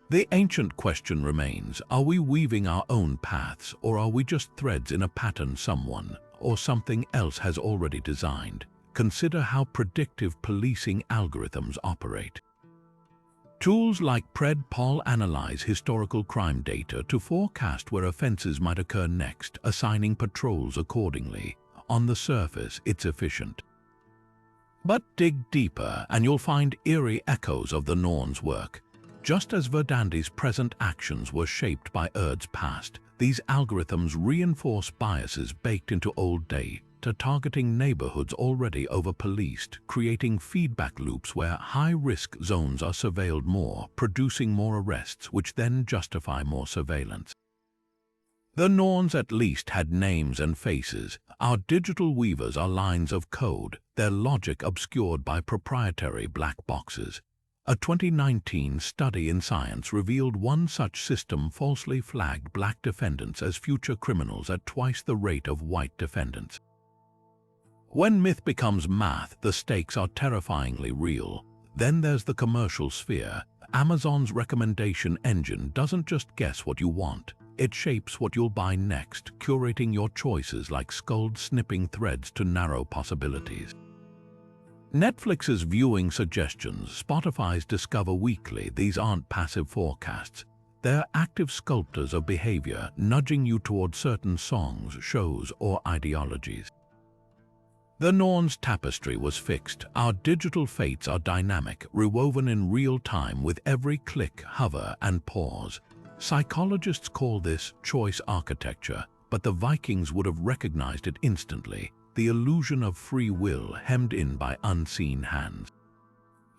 Speaker 1: The ancient question remains, are we weaving our own paths, or are we just threads in a pattern someone or something else has already designed? consider how predictive policing algorithms operate. Tools like PredPol analyze historical crime data to forecast where offenses might occur next, assigning patrols accordingly. On the surface, it's efficient. But dig deeper and you'll find eerie echoes of the Norns' work. Just as Verdand's present actions were shaped by Urd's past, these algorithms reinforce biases baked into old data, targeting neighborhoods already over-policed, creating feedback loops where high-risk zones are surveilled more, producing more arrests, which then justify more surveillance. The Norns at least had names and faces. Our digital weavers are lines of code, their logic obscured by proprietary black boxes. A 2019 study in Science revealed one such system falsely flagged black defendants as future criminals at twice the rate of white defendants. When myth becomes math, the stakes are terrifyingly real. Then there's the commercial sphere. Amazon's recommendation engine doesn't just guess what you want. It shapes what you'll buy next, curating your choices like skull-snipping threads to narrow possibilities. Netflix's viewing suggestions, Spotify's Discover Weekly, these aren't passive forecasts. They're active sculptors of behavior, nudging you toward certain songs, shows, or ideologies. The Norns' tapestry was fixed. Our digital fates are dynamic, rewoven in real time with every click, hover, and pause. Psychologists call this choice architecture, but the Vikings would have recognized it instantly, the illusion of free will hemmed in by unseen hands.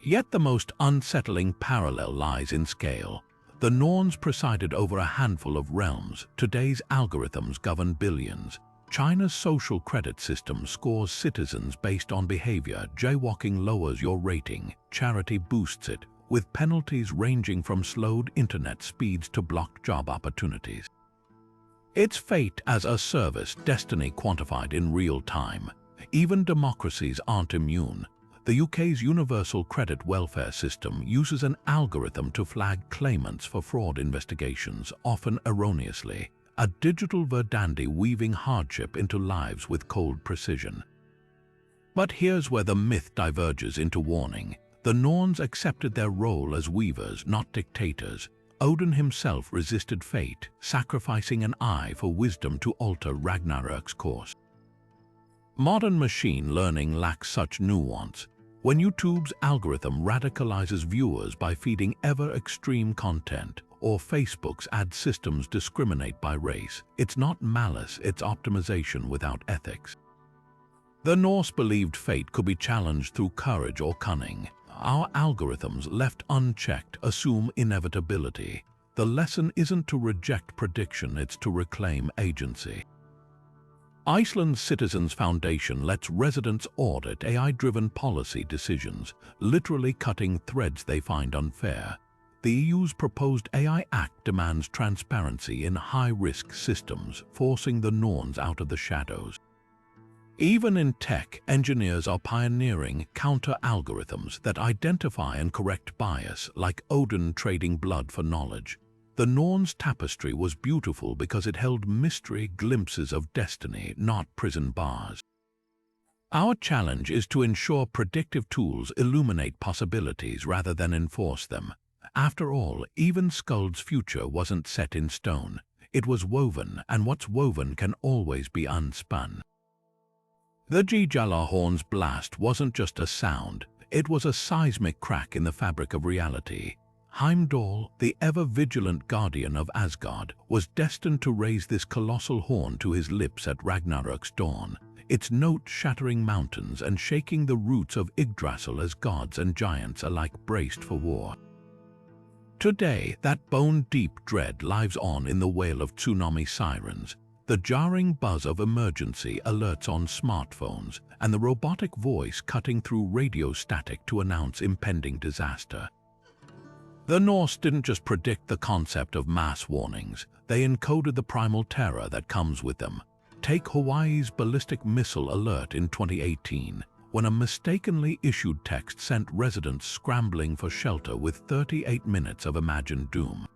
Speaker 1: Yet the most unsettling parallel lies in scale. The Norns presided over a handful of realms. Today's algorithms govern billions. China's social credit system scores citizens based on behavior. Jaywalking lowers your rating, charity boosts it, with penalties ranging from slowed internet speeds to blocked job opportunities. It's fate as a service, destiny quantified in real time. Even democracies aren't immune. The UK's universal credit welfare system uses an algorithm to flag claimants for fraud investigations, often erroneously. A digital Verdandi weaving hardship into lives with cold precision. But here's where the myth diverges into warning. The Norns accepted their role as weavers, not dictators. Odin himself resisted fate, sacrificing an eye for wisdom to alter Ragnarok's course. Modern machine learning lacks such nuance. When YouTube's algorithm radicalizes viewers by feeding ever-extreme content, or Facebook's ad systems discriminate by race, it's not malice, it's optimization without ethics. The Norse believed fate could be challenged through courage or cunning. Our algorithms, left unchecked, assume inevitability. The lesson isn't to reject prediction, it's to reclaim agency. Iceland's Citizens Foundation lets residents audit AI-driven policy decisions, literally cutting threads they find unfair. The EU's proposed AI Act demands transparency in high-risk systems, forcing the Norns out of the shadows. Even in tech, engineers are pioneering counter-algorithms that identify and correct bias, like Odin trading blood for knowledge. The Norns' tapestry was beautiful because it held mystery, glimpses of destiny, not prison bars. Our challenge is to ensure predictive tools illuminate possibilities rather than enforce them. After all, even Skuld's future wasn't set in stone. It was woven, and what's woven can always be unspun. The Gjallarhorn's blast wasn't just a sound, it was a seismic crack in the fabric of reality. Heimdall, the ever-vigilant guardian of Asgard, was destined to raise this colossal horn to his lips at Ragnarok's dawn, its note shattering mountains and shaking the roots of Yggdrasil as gods and giants alike braced for war. Today, that bone-deep dread lives on in the wail of tsunami sirens, the jarring buzz of emergency alerts on smartphones, and the robotic voice cutting through radio static to announce impending disaster. The Norse didn't just predict the concept of mass warnings, they encoded the primal terror that comes with them. Take Hawaii's ballistic missile alert in 2018, when a mistakenly issued text sent residents scrambling for shelter with 38 minutes of imagined doom.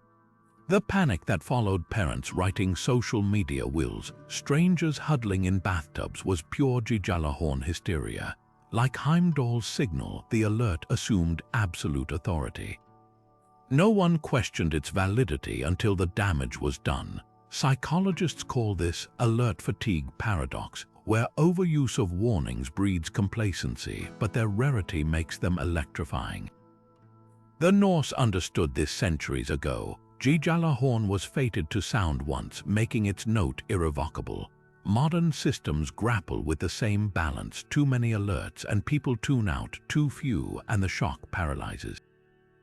Speaker 1: The panic that followed, parents writing social media wills, strangers huddling in bathtubs, was pure Gjallarhorn hysteria. Like Heimdall's signal, the alert assumed absolute authority. No one questioned its validity until the damage was done. Psychologists call this alert fatigue paradox, where overuse of warnings breeds complacency, but their rarity makes them electrifying. The Norse understood this centuries ago. Gjallarhorn was fated to sound once, making its note irrevocable. Modern systems grapple with the same balance: too many alerts and people tune out, too few and the shock paralyzes.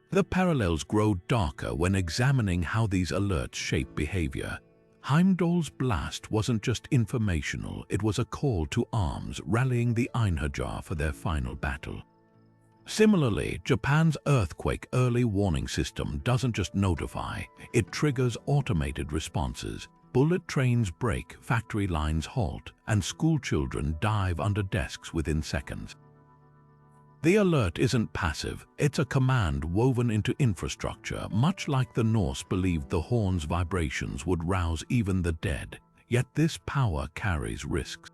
Speaker 1: The parallels grow darker when examining how these alerts shape behavior. Heimdall's blast wasn't just informational, it was a call to arms, rallying the Einherjar for their final battle. Similarly, Japan's earthquake early warning system doesn't just notify, it triggers automated responses. Bullet trains break, factory lines halt, and schoolchildren dive under desks within seconds. The alert isn't passive, it's a command woven into infrastructure, much like the Norse believed the horn's vibrations would rouse even the dead, yet this power carries risks.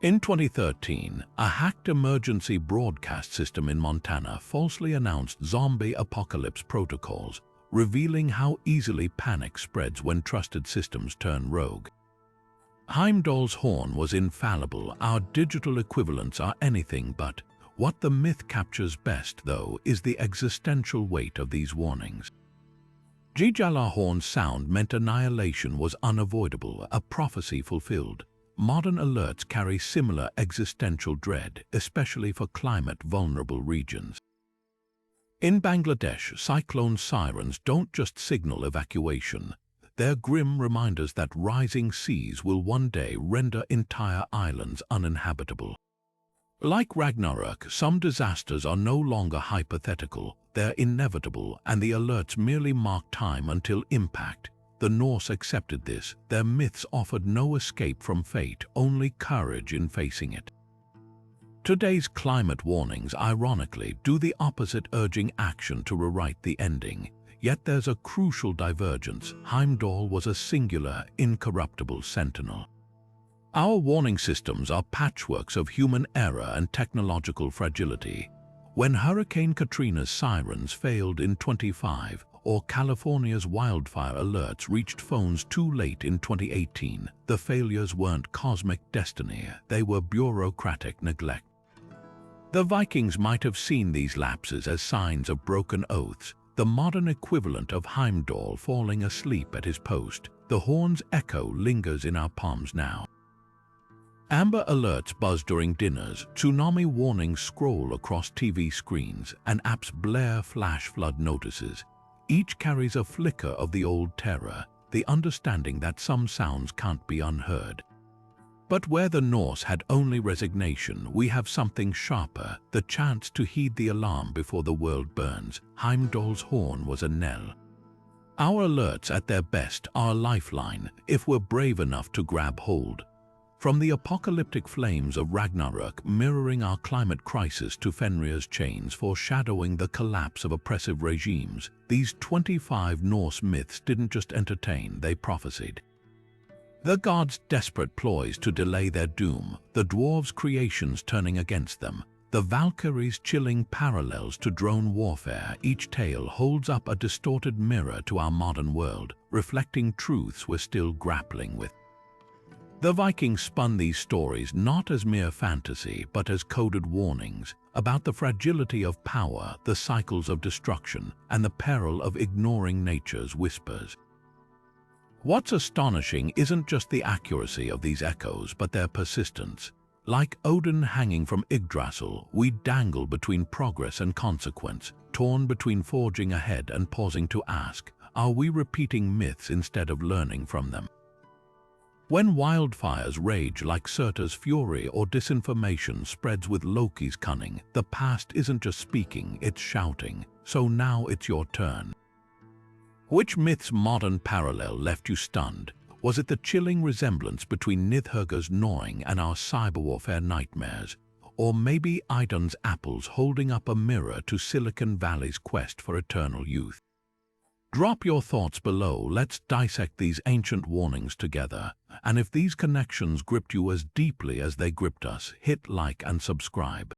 Speaker 1: In 2013, a hacked emergency broadcast system in Montana falsely announced zombie apocalypse protocols, revealing how easily panic spreads when trusted systems turn rogue. Heimdall's horn was infallible, our digital equivalents are anything but. What the myth captures best, though, is the existential weight of these warnings. Gjallarhorn's sound meant annihilation was unavoidable, a prophecy fulfilled. Modern alerts carry similar existential dread, especially for climate-vulnerable regions. In Bangladesh, cyclone sirens don't just signal evacuation. They're grim reminders that rising seas will one day render entire islands uninhabitable. Like Ragnarök, some disasters are no longer hypothetical, they're inevitable, and the alerts merely mark time until impact. The Norse accepted this. Their myths offered no escape from fate, only courage in facing it. Today's climate warnings, ironically, do the opposite, urging action to rewrite the ending. Yet there's a crucial divergence. Heimdall was a singular, incorruptible sentinel. Our warning systems are patchworks of human error and technological fragility. When Hurricane Katrina's sirens failed in 2005, or California's wildfire alerts reached phones too late in 2018, the failures weren't cosmic destiny, they were bureaucratic neglect. The Vikings might have seen these lapses as signs of broken oaths, the modern equivalent of Heimdall falling asleep at his post. The horn's echo lingers in our palms now. Amber alerts buzz during dinners, tsunami warnings scroll across TV screens, and apps blare flash flood notices. Each carries a flicker of the old terror, the understanding that some sounds can't be unheard. But where the Norse had only resignation, we have something sharper, the chance to heed the alarm before the world burns. Heimdall's horn was a knell. Our alerts at their best are a lifeline, if we're brave enough to grab hold. From the apocalyptic flames of Ragnarök mirroring our climate crisis to Fenrir's chains foreshadowing the collapse of oppressive regimes, these 25 Norse myths didn't just entertain, they prophesied. The gods' desperate ploys to delay their doom, the dwarves' creations turning against them, the Valkyries' chilling parallels to drone warfare, each tale holds up a distorted mirror to our modern world, reflecting truths we're still grappling with. The Vikings spun these stories not as mere fantasy, but as coded warnings about the fragility of power, the cycles of destruction, and the peril of ignoring nature's whispers. What's astonishing isn't just the accuracy of these echoes, but their persistence. Like Odin hanging from Yggdrasil, we dangle between progress and consequence, torn between forging ahead and pausing to ask, are we repeating myths instead of learning from them? When wildfires rage like Surtur's fury or disinformation spreads with Loki's cunning, the past isn't just speaking, it's shouting. So now it's your turn. Which myth's modern parallel left you stunned? Was it the chilling resemblance between Nidhögg's gnawing and our cyber warfare nightmares? Or maybe Idunn's apples holding up a mirror to Silicon Valley's quest for eternal youth? Drop your thoughts below. Let's dissect these ancient warnings together. And if these connections gripped you as deeply as they gripped us, hit like and subscribe.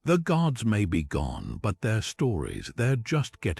Speaker 1: The gods may be gone, but their stories, they're just getting